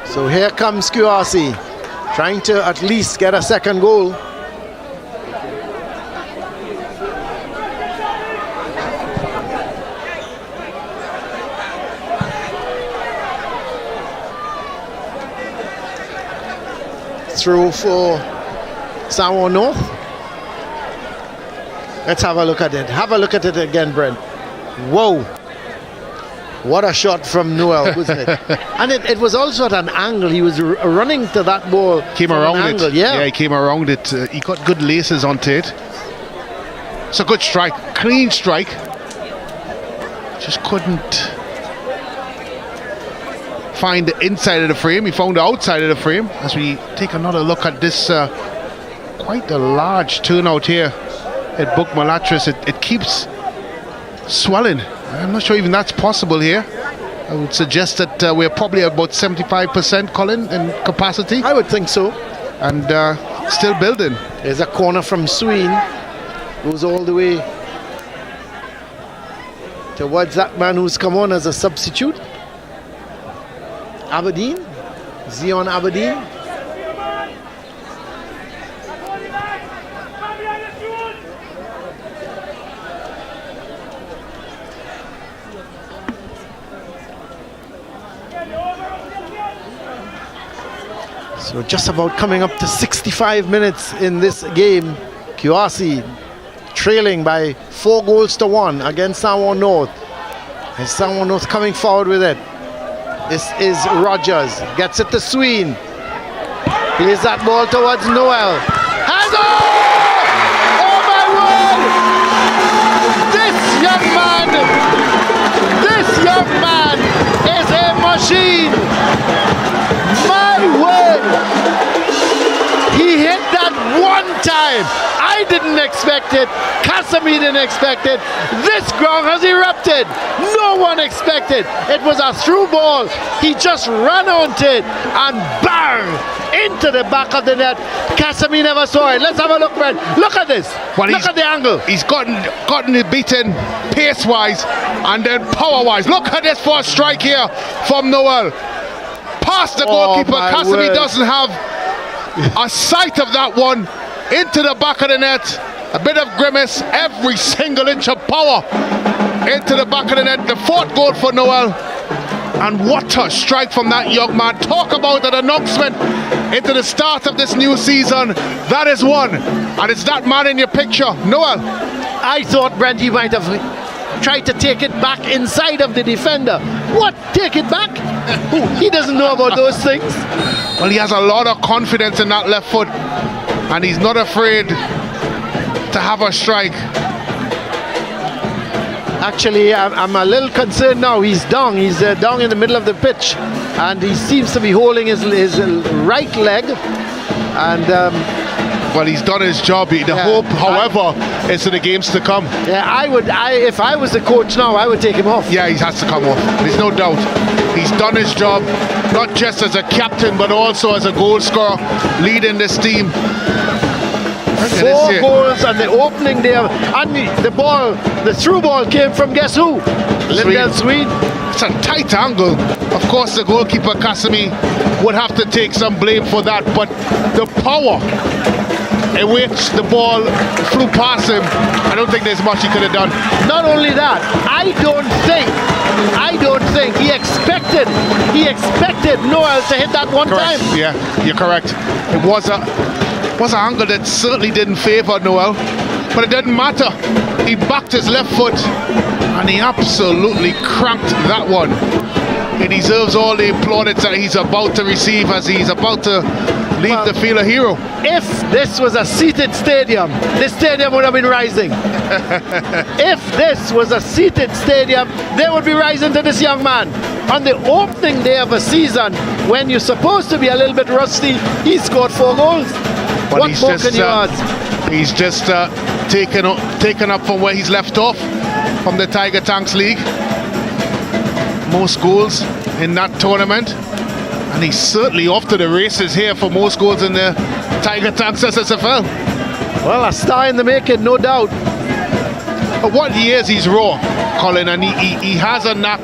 So here comes QRC, trying to at least get a second goal. through for Samoa North. Let's have a look at it. Have a look at it again, Brent. Whoa. What a shot from Noel, wasn't it? And it was also at an angle. He was running to that ball. Came around it. Angle. Yeah, he came around it. He got good laces onto it. It's a good strike. Clean strike. Just couldn't find the inside of the frame. He found the outside of the frame. As we take another look at this, quite a large turnout here at Book Malatris. It keeps swelling. I'm not sure even that's possible here. I would suggest that we're probably about 75%, Colin, in capacity. I would think so. And still building. There's a corner from CEEN. Goes all the way towards that man who's come on as a substitute. Aberdeen. Zion Aberdeen. So just about coming up to 65 minutes in this game. Kiwasi trailing by 4-1 against Samoa North. And Samoa North coming forward with it. This is Rogers. Gets it to CEEN. Plays that ball towards Noel. Has oh my word! This young man is a machine. My word! He hit that one time. I didn't expect it. Casimir didn't expect it. This ground has erupted. No one expected. It was a through ball. He just ran onto it and bang into the back of the net. Casimir never saw it. Let's have a look, man. Look at this. Well, look at the angle. He's gotten it beaten pace-wise and then power-wise. Look at this first strike here from Noel. Past the goalkeeper. Casimir doesn't have a sight of that one. Into the back of the net. A bit of grimace. Every single inch of power into the back of the net. The fourth goal for Noel. And what a strike from that young man. Talk about an announcement into the start of this new season. That is one. And it's that man in your picture, Noel. I thought Brent, he might have tried to take it back inside of the defender. What? Take it back? He doesn't know about those things. Well, he has a lot of confidence in that left foot. And he's not afraid to have a strike. Actually, I'm a little concerned now. He's down. He's down in the middle of the pitch. And he seems to be holding his right leg. And well, he's done his job. The hope, however, is for the games to come. Yeah, if I was the coach now, I would take him off. Yeah, he has to come off. There's no doubt. He's done his job, not just as a captain, but also as a goal scorer, leading this team. 4 goals and the opening there, and the through ball came from guess who? Lindell CEEN. It's a tight angle. Of course, the goalkeeper Casimir would have to take some blame for that, but the power in which the ball flew past him, I don't think there's much he could have done. Not only that, I don't think he expected Noel to hit that one correct. time. Yeah, you're correct. It was an angle that certainly didn't favour Noel, but it didn't matter. He backed his left foot and he absolutely cranked that one. He deserves all the plaudits that he's about to receive as he's about to leave the field a hero. If this was a seated stadium, this stadium would have been rising. If this was a seated stadium, they would be rising to this young man. On the opening day of a season, when you're supposed to be a little bit rusty, he scored 4 goals. But what more can you ask? He's just taken up from where he's left off from the Tiger Tanks League. Most goals in that tournament. And he's certainly off to the races here for most goals in the Tiger Tanks SSFL. Well, a star in the making, no doubt. But what he is, he's raw, Colin, and he has a knack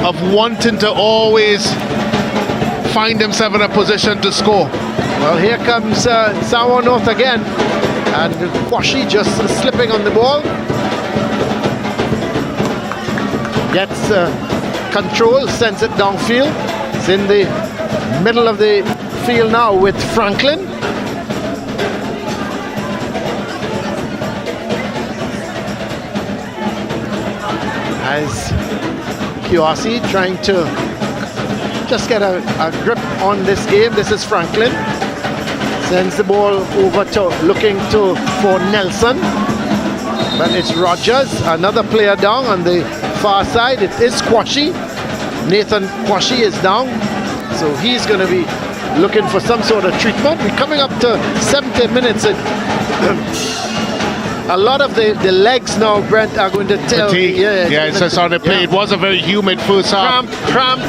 of wanting to always find himself in a position to score. Well, here comes Samoa North again, and Kwashi just slipping on the ball. Gets control, sends it downfield. It's in the middle of the field now with Franklin. As QRC trying to just get a grip on this game. This is Franklin. Sends the ball over to looking for Nelson. But it's Rogers, another player down on the far side. It is Quashie. Nathan Quashie is down. So he's going to be looking for some sort of treatment. We're coming up to 70 minutes. And a lot of the legs now, Brent, are going to tell. It's how they play. It was a very humid first half. Cramp,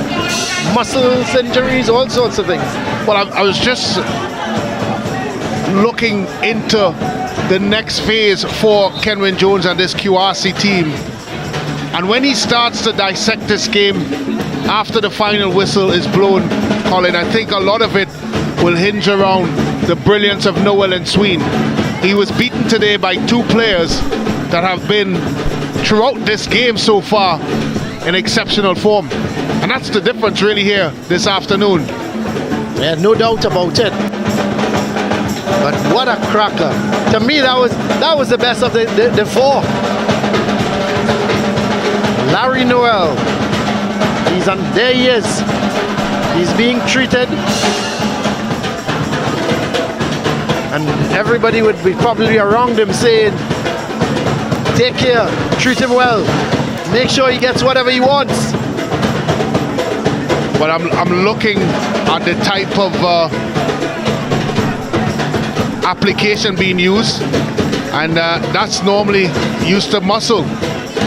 muscles, injuries, all sorts of things. Well, I was just looking into the next phase for Kenwyn Jones and this QRC team. And when he starts to dissect this game after the final whistle is blown, Colin, I think a lot of it will hinge around the brilliance of Noel and SSFL. He was beaten today by two players that have been throughout this game so far in exceptional form. And that's the difference really here this afternoon. Yeah, no doubt about it. But what a cracker. To me, that was the best of the four. Larry Noel. There he is. He's being treated. And everybody would be probably around him saying, take care, treat him well, make sure he gets whatever he wants. But I'm looking at the type of application being used, and that's normally used to muscle.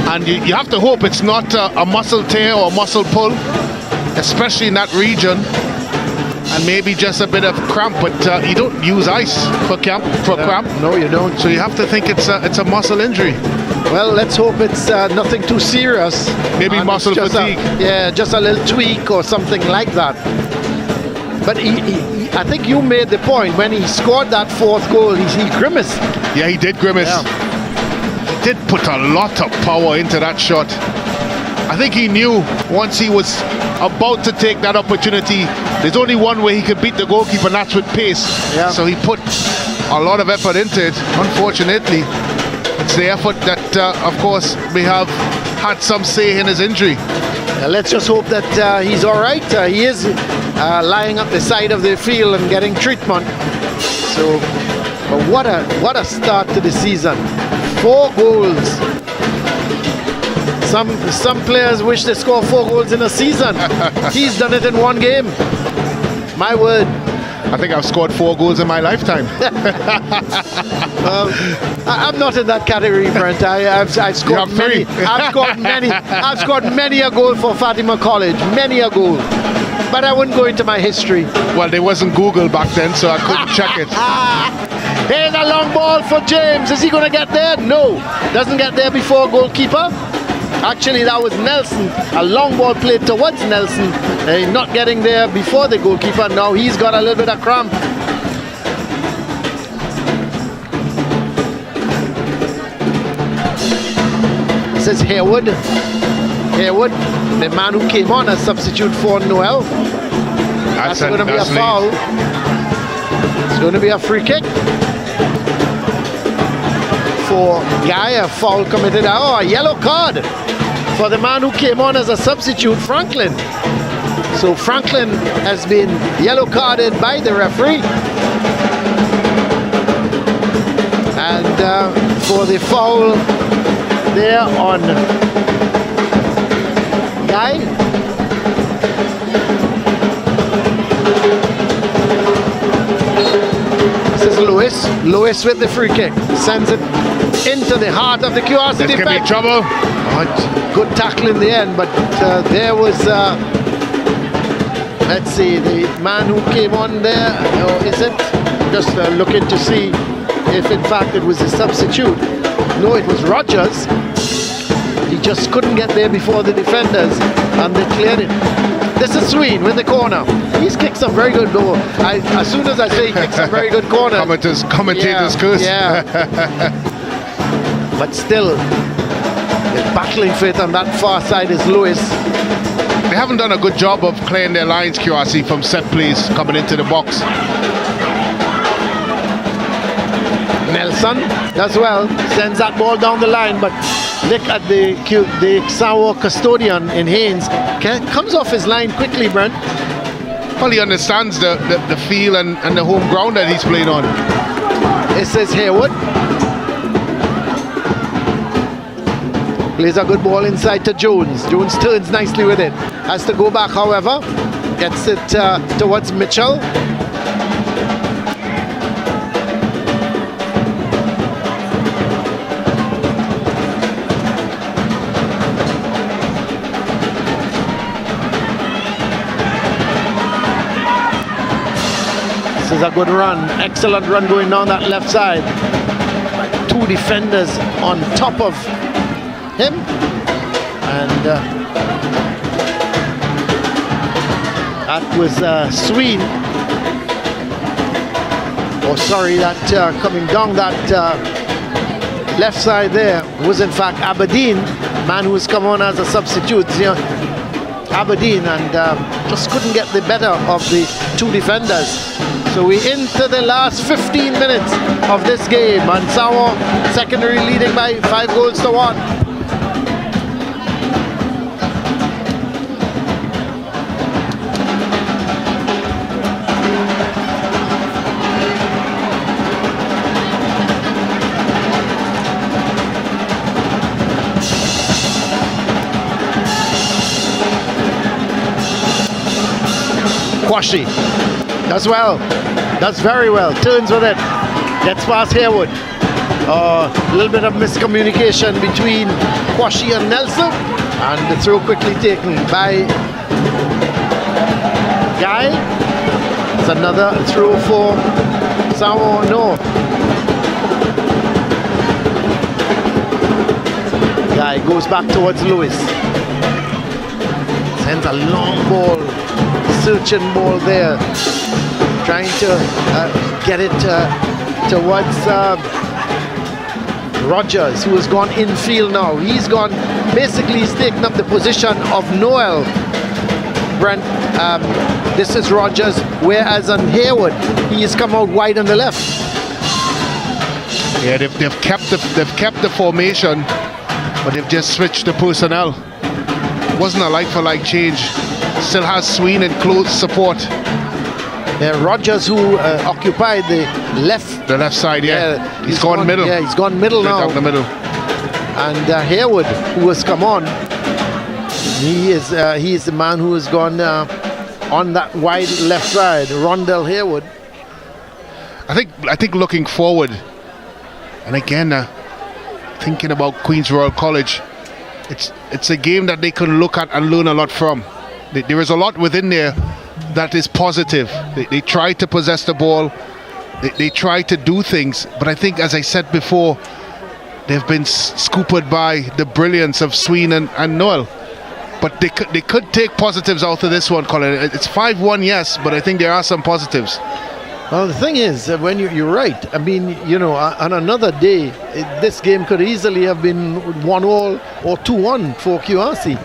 And you have to hope it's not a muscle tear or a muscle pull, especially in that region. And maybe just a bit of cramp, but you don't use ice for cramp. No, you don't. So you have to think it's a muscle injury. Well, let's hope it's nothing too serious. Maybe muscle fatigue. Just a little tweak or something like that. But I think you made the point when he scored that fourth goal. He grimaced. Yeah, he did grimace. Yeah. He did put a lot of power into that shot. I think he knew once he was about to take that opportunity, there's only one way he could beat the goalkeeper, and that's with pace. Yeah. So he put a lot of effort into it. Unfortunately, it's the effort that, of course, we have had some say in his injury. Let's just hope that he's all right. He is lying up the side of the field and getting treatment. So, but what a start to the season. 4 goals. Some players wish they score 4 goals in a season. He's done it in 1 game. My word. I think I've scored 4 goals in my lifetime. I'm not in that category, Brent. I've scored many. I've scored many. I've scored many a goal for Fatima College. Many a goal. But I wouldn't go into my history. Well, there wasn't Google back then, so I couldn't check it. Here's a long ball for James. Is he going to get there? No. Doesn't get there before goalkeeper. Actually, that was Nelson. A long ball played towards Nelson. Not getting there before the goalkeeper. Now he's got a little bit of cramp. This is Haywood. Haywood, the man who came on as substitute for Noel. That's going to be a foul. It's going to be a free kick for Guy. A foul committed. Oh, a yellow card for the man who came on as a substitute, Franklin. So Franklin has been yellow carded by the referee. And for the foul there on Guy. This is Lewis. Lewis with the free kick. Sends it into the heart of the QRC defense. This could be trouble. Good tackle in the end, but there was, let's see, the man who came on there, or is it? Just looking to see if in fact it was a substitute. No, it was Rogers. He just couldn't get there before the defenders, and they cleared it. This is SSFL with the corner. He's kicked some very good goal. As soon as I say he kicked some very good corners. Commentators curse. Yeah. But still, battling for it on that far side is Lewis. They haven't done a good job of clearing their lines, QRC, from set plays coming into the box. Nelson does well, sends that ball down the line, but look at the Sawa custodian in Haynes, comes off his line quickly, Brent. Well, he understands the feel and the home ground that he's playing on. It says Haywood. Plays a good ball inside to Jones. Jones turns nicely with it. Has to go back, however. Gets it towards Mitchell. This is a good run. Excellent run going down that left side. Two defenders on top of him, and that was SSFL. That coming down that left side there was in fact Aberdeen, man who's come on as a substitute. Aberdeen, and just couldn't get the better of the two defenders. So we into the last 15 minutes of this game, and Sawa Secondary leading by 5-1. Kwashi does well, does very well, turns with it, gets past Haywood. A little bit of miscommunication between Kwashi and Nelson, and the throw quickly taken by Guy. It's another throw for Sawa North. Guy goes back towards Lewis. Sends a long ball, searching ball there, trying to get it towards Rogers, who has gone infield now. He's gone, basically he's taken up the position of Noel. Brent, this is Rogers, whereas on Haywood, he has come out wide on the left. Yeah, they've kept the formation, but they've just switched the personnel. Wasn't a like-for-like change. Still has SSFL in close support. Yeah, Rogers, who occupied the left side, he's gone middle. Yeah, he's gone middle now. Down the middle. And Haywood, who has come on, he is the man who has gone on that wide left side. Rondell Haywood. I think looking forward, and again thinking about Queen's Royal College, it's a game that they can look at and learn a lot from. There is a lot within there that is positive. They try to possess the ball, they try to do things, but I think, as I said before, they've been scooped by the brilliance of SSFL and Noel. But they could take positives out of this one, Colin. It's 5-1, yes, but I think there are some positives. Well, the thing is, when you're right. I mean, on another day, this game could easily have been 1-1 or 2-1 for QRC.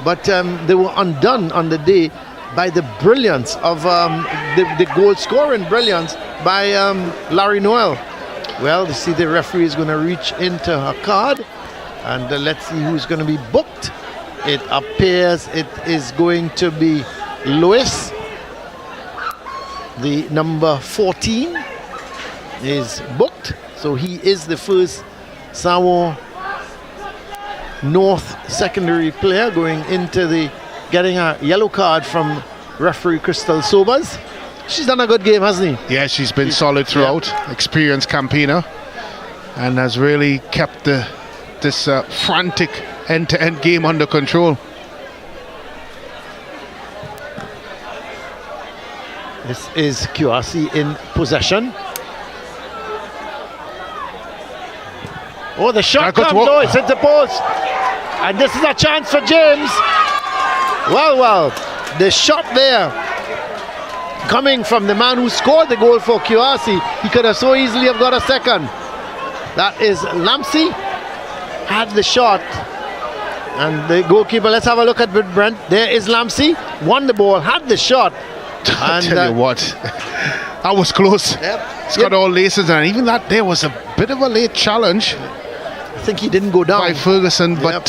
But they were undone on the day by the brilliance of the goal scoring brilliance by Larry Noel. Well, you see the referee is going to reach into her card, and let's see who's going to be booked. It appears it is going to be Lewis. The number 14 is booked, so he is the first Sawa North secondary player going into getting a yellow card from referee Crystal Sobers. She's done a good game, hasn't he? Yeah, she's been solid throughout. Yeah. Experienced campaigner, and has really kept this frantic end-to-end game under control. This is QRC in possession. Oh, the shot comes, though, it's hit the post. And this is a chance for James. Well, the shot there, coming from the man who scored the goal for QRC, he could have so easily have got a second. That is Lampsey, had the shot, And the goalkeeper, let's have a look at Brent. There is Lamsey, won the ball, had the shot. I tell you what, that was close. It's got all laces, and even that there was a bit of a late challenge. I think he didn't go down. By Ferguson, but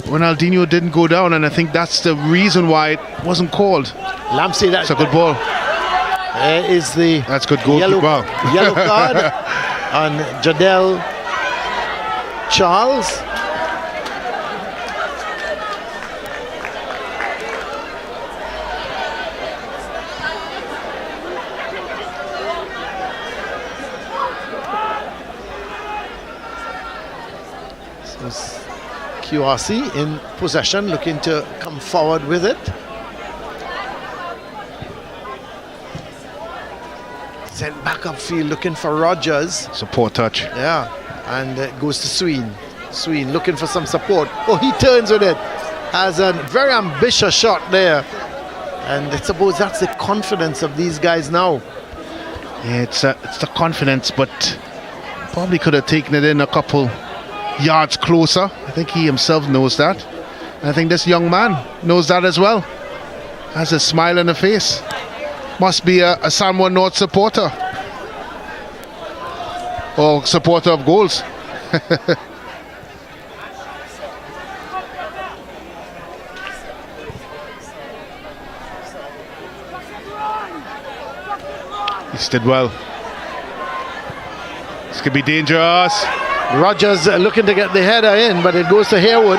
Ronaldinho didn't go down, and I think that's the reason why it wasn't called. Lamsey, that's a good ball. There is the that's good goalkeeper. Yellow card on Jadel Charles. QRC in possession, looking to come forward with it. Sent back upfield, looking for Rogers. Support touch. Yeah, and it goes to SSFL. SSFL looking for some support. Oh, he turns with it. Has a very ambitious shot there. And I suppose that's the confidence of these guys now. Yeah, it's the confidence, but probably could have taken it in a couple yards closer. I think he himself knows that. And I think this young man knows that as well. Has a smile on the face. Must be a Samoa North supporter. Or supporter of goals. He did well. This could be dangerous. Rogers looking to get the header in, but it goes to Harewood.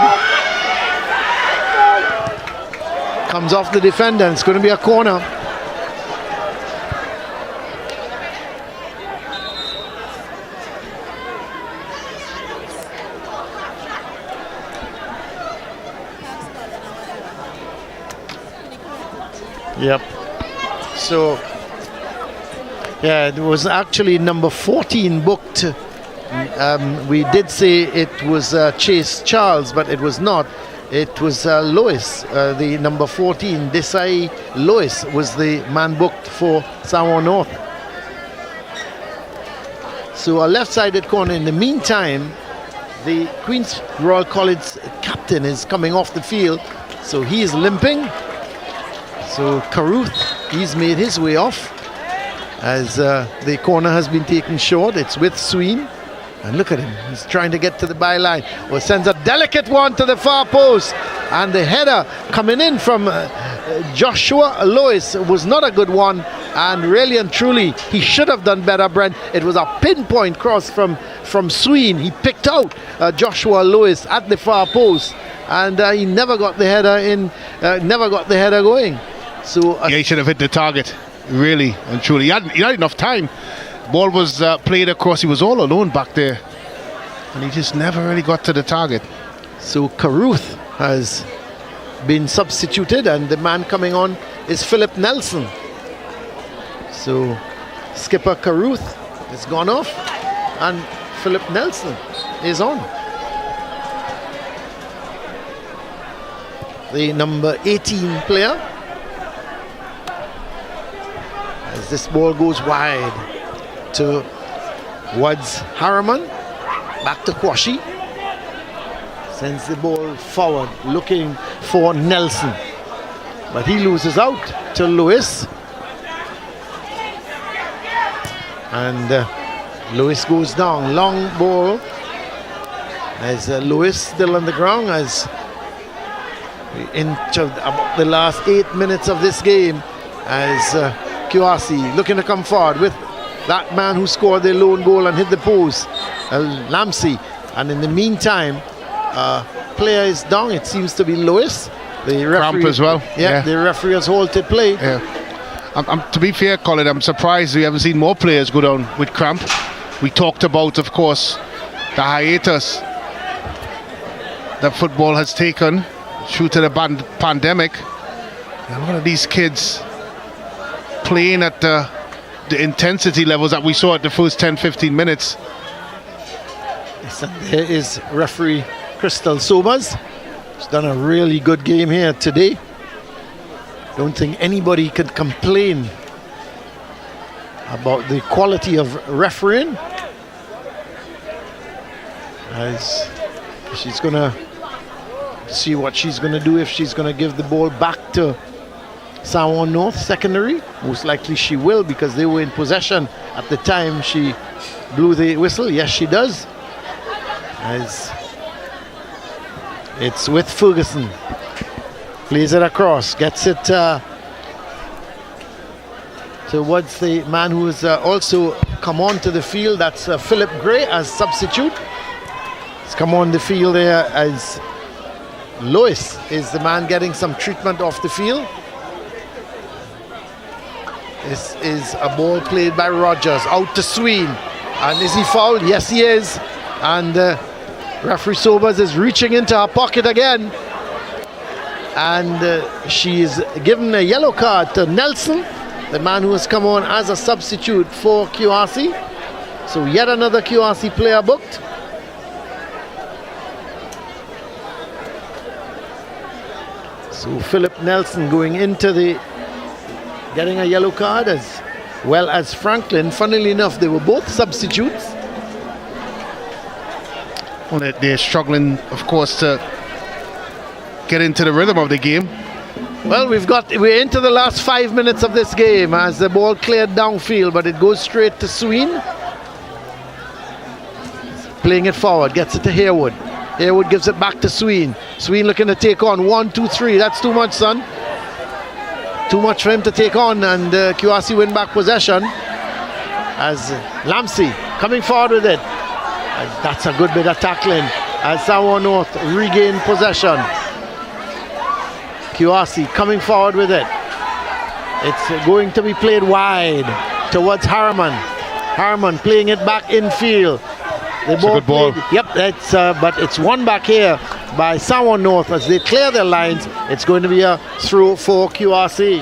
Comes off the defender, and it's going to be a corner. Yep. So, yeah, it was actually number 14 booked. We did say it was Chase Charles, but it was not. It was Lois, the number 14. Desai Lois was the man booked for Samoa North. So a left-sided corner. In the meantime, the Queen's Royal College captain is coming off the field, so he is limping. So Caruth, he's made his way off as the corner has been taken short. It's with SSFL. And look at him, he's trying to get to the byline. Well, sends a delicate one to the far post. And the header coming in from Joshua Lois was not a good one. And really and truly, he should have done better, Brent. It was a pinpoint cross from SSFL. He picked out Joshua Lois at the far post. And he never got the header in, never got the header going. So yeah, he should have hit the target, really and truly. He had enough time. Ball was played across. He was all alone back there, and he just never really got to the target. So Caruth has been substituted, and the man coming on is Philip Nelson. So skipper Caruth has gone off, and Philip Nelson is on. The number 18 player, as this ball goes wide to Wads Harriman, back to Kwashi, sends the ball forward looking for Nelson, but he loses out to Lewis, and Lewis goes down. Long ball as Lewis still on the ground as we enter about the last 8 minutes of this game, as QRC looking to come forward with that man who scored the lone goal and hit the post, Lamsey. And in the meantime, player is down. It seems to be Lewis. The referee Cramp as well. Yeah, the referee has halted play. Yeah. To be fair, Colin, I'm surprised we haven't seen more players go down with cramp. We talked about, of course, the hiatus that football has taken due to the pandemic. And one of these kids playing at the intensity levels that we saw at the first 10-15 minutes. There is referee Crystal Sobers. He's done a really good game here today. Don't think anybody could complain about the quality of refereeing, as she's gonna See what she's going to do, if she's going to give the ball back to Samoa North secondary. Most likely she will, because they were in possession at the time she blew the whistle. Yes, she does. As it's with Ferguson. Plays it across, gets it towards the man who has also come onto the field. That's Philip Gray as substitute. He's come on the field there as Lewis is the man getting some treatment off the field. This is a ball played by Rogers out to Sween. And is he fouled? Yes, he is. And referee Sobers is reaching into her pocket again. And she is given a yellow card to Nelson, the man who has come on as a substitute for QRC. So yet another QRC player booked. So Philip Nelson going into the getting a yellow card, as well as Franklin. Funnily enough, they were both substitutes. Well, they're struggling, of course, to get into the rhythm of the game. Well, we're into the last 5 minutes of this game as the ball cleared downfield, but it goes straight to Sween. Playing it forward, gets it to Harewood. Harewood gives it back to Sween. Sween looking to take on 1, 2, 3. That's too much, son. Too much for him to take on, and QRC win back possession as Lamsey coming forward with it. That's a good bit of tackling as Samoa North regain possession. QRC coming forward with it. It's going to be played wide towards Harriman. Harriman playing it back infield. It's a good ball. Yep, that's but it's won back here by Samoa North as they clear their lines. It's going to be a throw for QRC.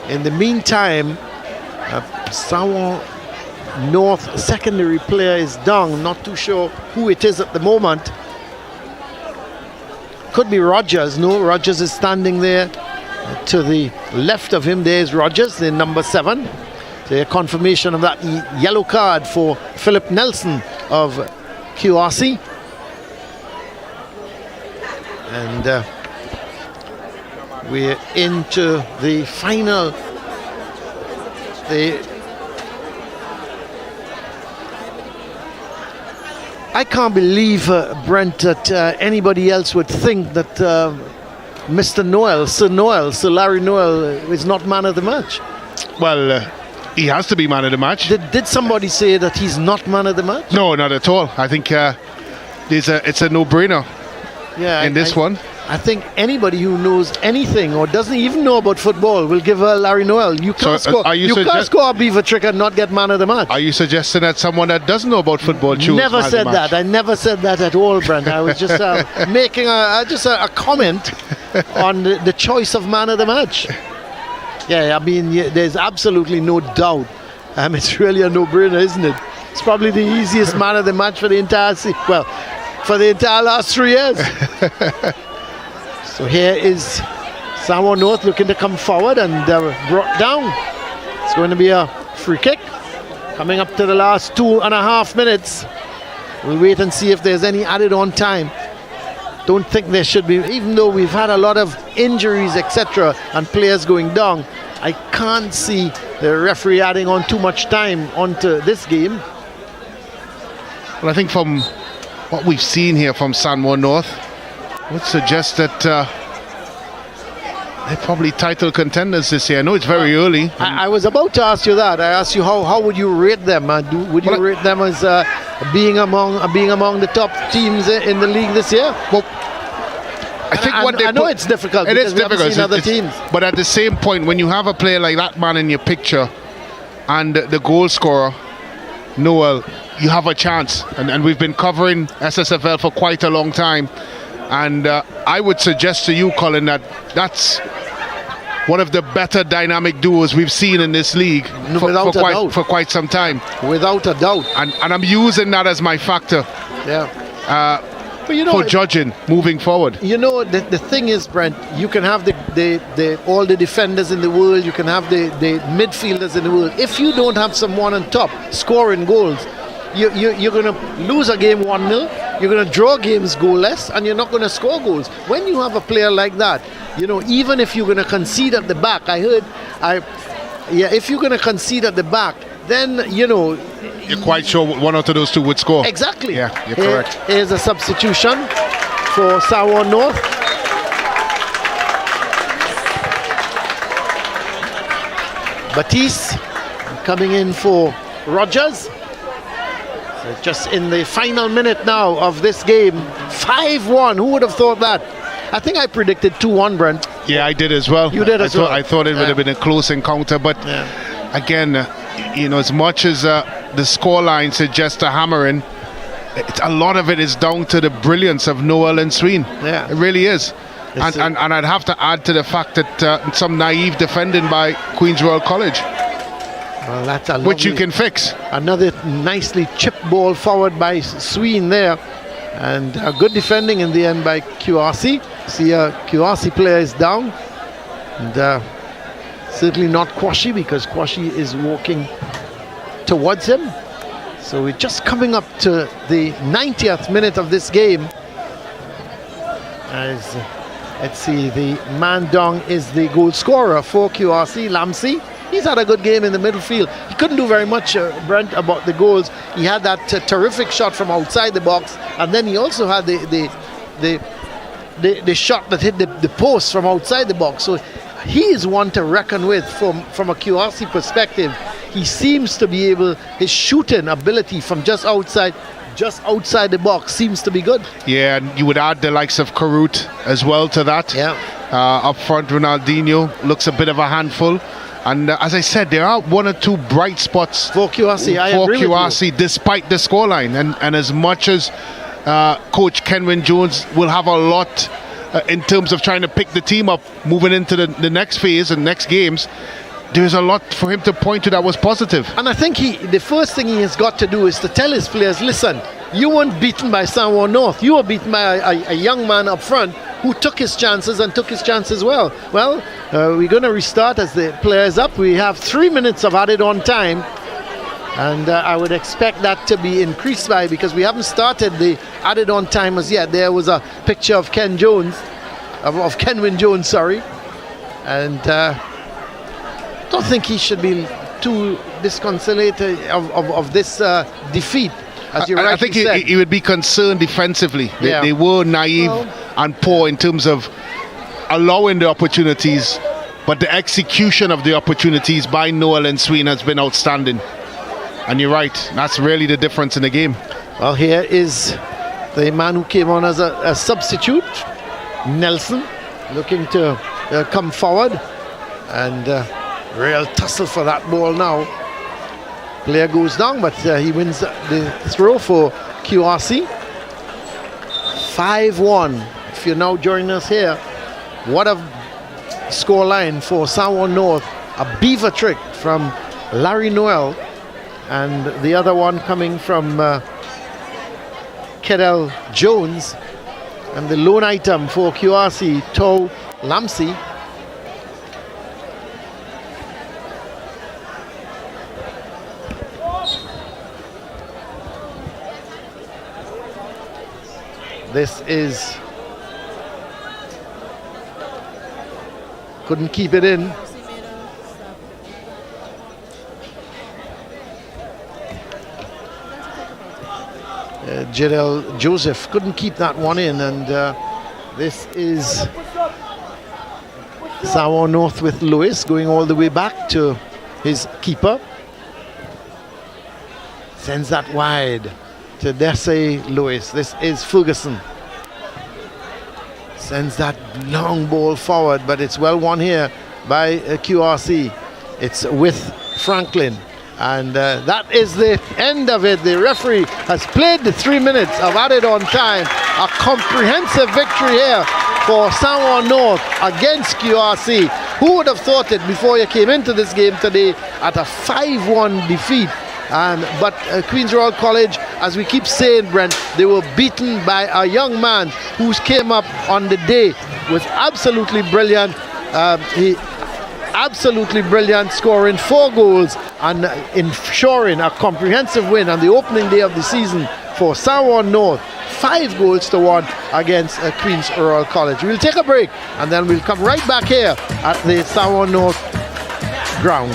In the meantime, Samoa North secondary player is down. Not too sure who it is at the moment. Could be Rogers. No, Rogers is standing there to the left of him. There's Rogers, the number 7. So a confirmation of that yellow card for Philip Nelson of QRC. And we're into the final. I can't believe, Brent, that anybody else would think that Mr. Noel, Sir Larry Noel, is not man of the match. Well, he has to be man of the match. Did somebody say that he's not man of the match? No, not at all. I think it's a no-brainer in this one. I think anybody who knows anything or doesn't even know about football will give Larry Noel. You can't score a beaver trick and not get man of the match. Are you suggesting that someone that doesn't know about football chooses Never man said of the match? that. I never said that at all, Brent. I was just making a comment on the choice of man of the match. Yeah, I mean, there's absolutely no doubt. It's really a no-brainer, isn't it? It's probably the easiest man of the match for the entire for the entire last 3 years. So here is Samoa North looking to come forward and brought down. It's going to be a free kick. Coming up to the last 2.5 minutes. We'll wait and see if there's any added on time. Don't think there should be, even though we've had a lot of injuries, etc., and players going down. I can't see the referee adding on too much time onto this game. Well, I think from what we've seen here from Samoa North, I would suggest that they're probably title contenders this year. I know it's very early. I was about to ask you that. I asked you how would you rate them? Would you rate them as being among the top teams in the league this year? Well, I know it's difficult. It is difficult. Seen other teams. But at the same point, when you have a player like that man in your picture and the goal scorer, Noel, you have a chance. And we've been covering SSFL for quite a long time. And I would suggest to you, Colin, that that's one of the better dynamic duos we've seen in this league for quite some time. Without a doubt. And I'm using that as my factor. Yeah. For judging moving forward. You know, the thing is, Brent, you can have all the defenders in the world, you can have the midfielders in the world. If you don't have someone on top scoring goals, you're going to lose a game 1-0, you're going to draw games goalless, and you're not going to score goals. When you have a player like that, even if you're going to concede at the back, if you're going to concede at the back, then, you're quite sure one out of those two would score. Exactly. Yeah, you're correct. Here's a substitution for Sawa North. Batiste coming in for Rogers. So just in the final minute now of this game, 5-1. Who would have thought that? I think I predicted 2-1, Brent. Yeah, I did as well. You did as well. I thought it would have been a close encounter, but again, as much as the scoreline suggests a hammering, a lot of it is down to the brilliance of Noel and SSFL. Yeah, it really is. And I'd have to add to the fact that some naive defending by Queen's Royal College. Well, that's a which you can fix. Another nicely chipped ball forward by SSFL there. And good defending in the end by QRC. See, QRC player is down. And certainly not Kwashi, because Kwashi is walking towards him. So we're just coming up to the 90th minute of this game. As let's see, the man down is the goal scorer for QRC, Lamsi. He's had a good game in the middle field. He couldn't do very much, Brent, about the goals. He had that terrific shot from outside the box, and then he also had the shot that hit the post from outside the box. So he is one to reckon with from a QRC perspective. He seems to be able, his shooting ability from just outside the box seems to be good. Yeah, and you would add the likes of Karut as well to that. Yeah. Up front, Ronaldinho looks a bit of a handful. And as I said, there are one or two bright spots for QRC, despite the scoreline. And as much as Coach Kenwin Jones will have a lot in terms of trying to pick the team up moving into the next phase and next games, there's a lot for him to point to that was positive. And I think the first thing he has got to do is to tell his players, listen, you weren't beaten by Sawa North. You were beaten by a young man up front who took his chances and took his chances well. Well, we're going to restart as the players up. We have 3 minutes of added on time. And I would expect that to be increased by, because we haven't started the added on time as yet. There was a picture of Ken Jones, of Kenwin Jones, sorry. And don't think he should be too disconsolate of this defeat. As you I think he would be concerned defensively. They were naive and poor in terms of allowing the opportunities, but the execution of the opportunities by Noel and SSFL has been outstanding. And you're right, that's really the difference in the game. Well, here is the man who came on as a substitute, Nelson, looking to come forward. And real tussle for that ball now. Player goes down, but he wins the throw for QRC. 5-1. If you're now joining us here, what a score line for Sawa North. A beaver trick from Larry Noel, and the other one coming from Kedel Jones, and the lone item for QRC, Toe Lamsi. This is, couldn't keep it in. Jedel Joseph couldn't keep that one in, and this is Sawa North with Lewis going all the way back to his keeper. Sends that wide to Desse Lewis. This is Ferguson. Sends that long ball forward, but it's well won here by QRC. It's with Franklin. And that is the end of it. The referee has played the 3 minutes of added on time. A comprehensive victory here for Sawa North against QRC. Who would have thought it before you came into this game today at a 5-1 defeat? But Queen's Royal College, as we keep saying, Brent, they were beaten by a young man who came up on the day, was absolutely brilliant. He absolutely brilliant, scoring 4 goals. and ensuring a comprehensive win on the opening day of the season for Sawan North, 5-1 against Queen's Royal College. We'll take a break and then we'll come right back here at the Sawan North ground.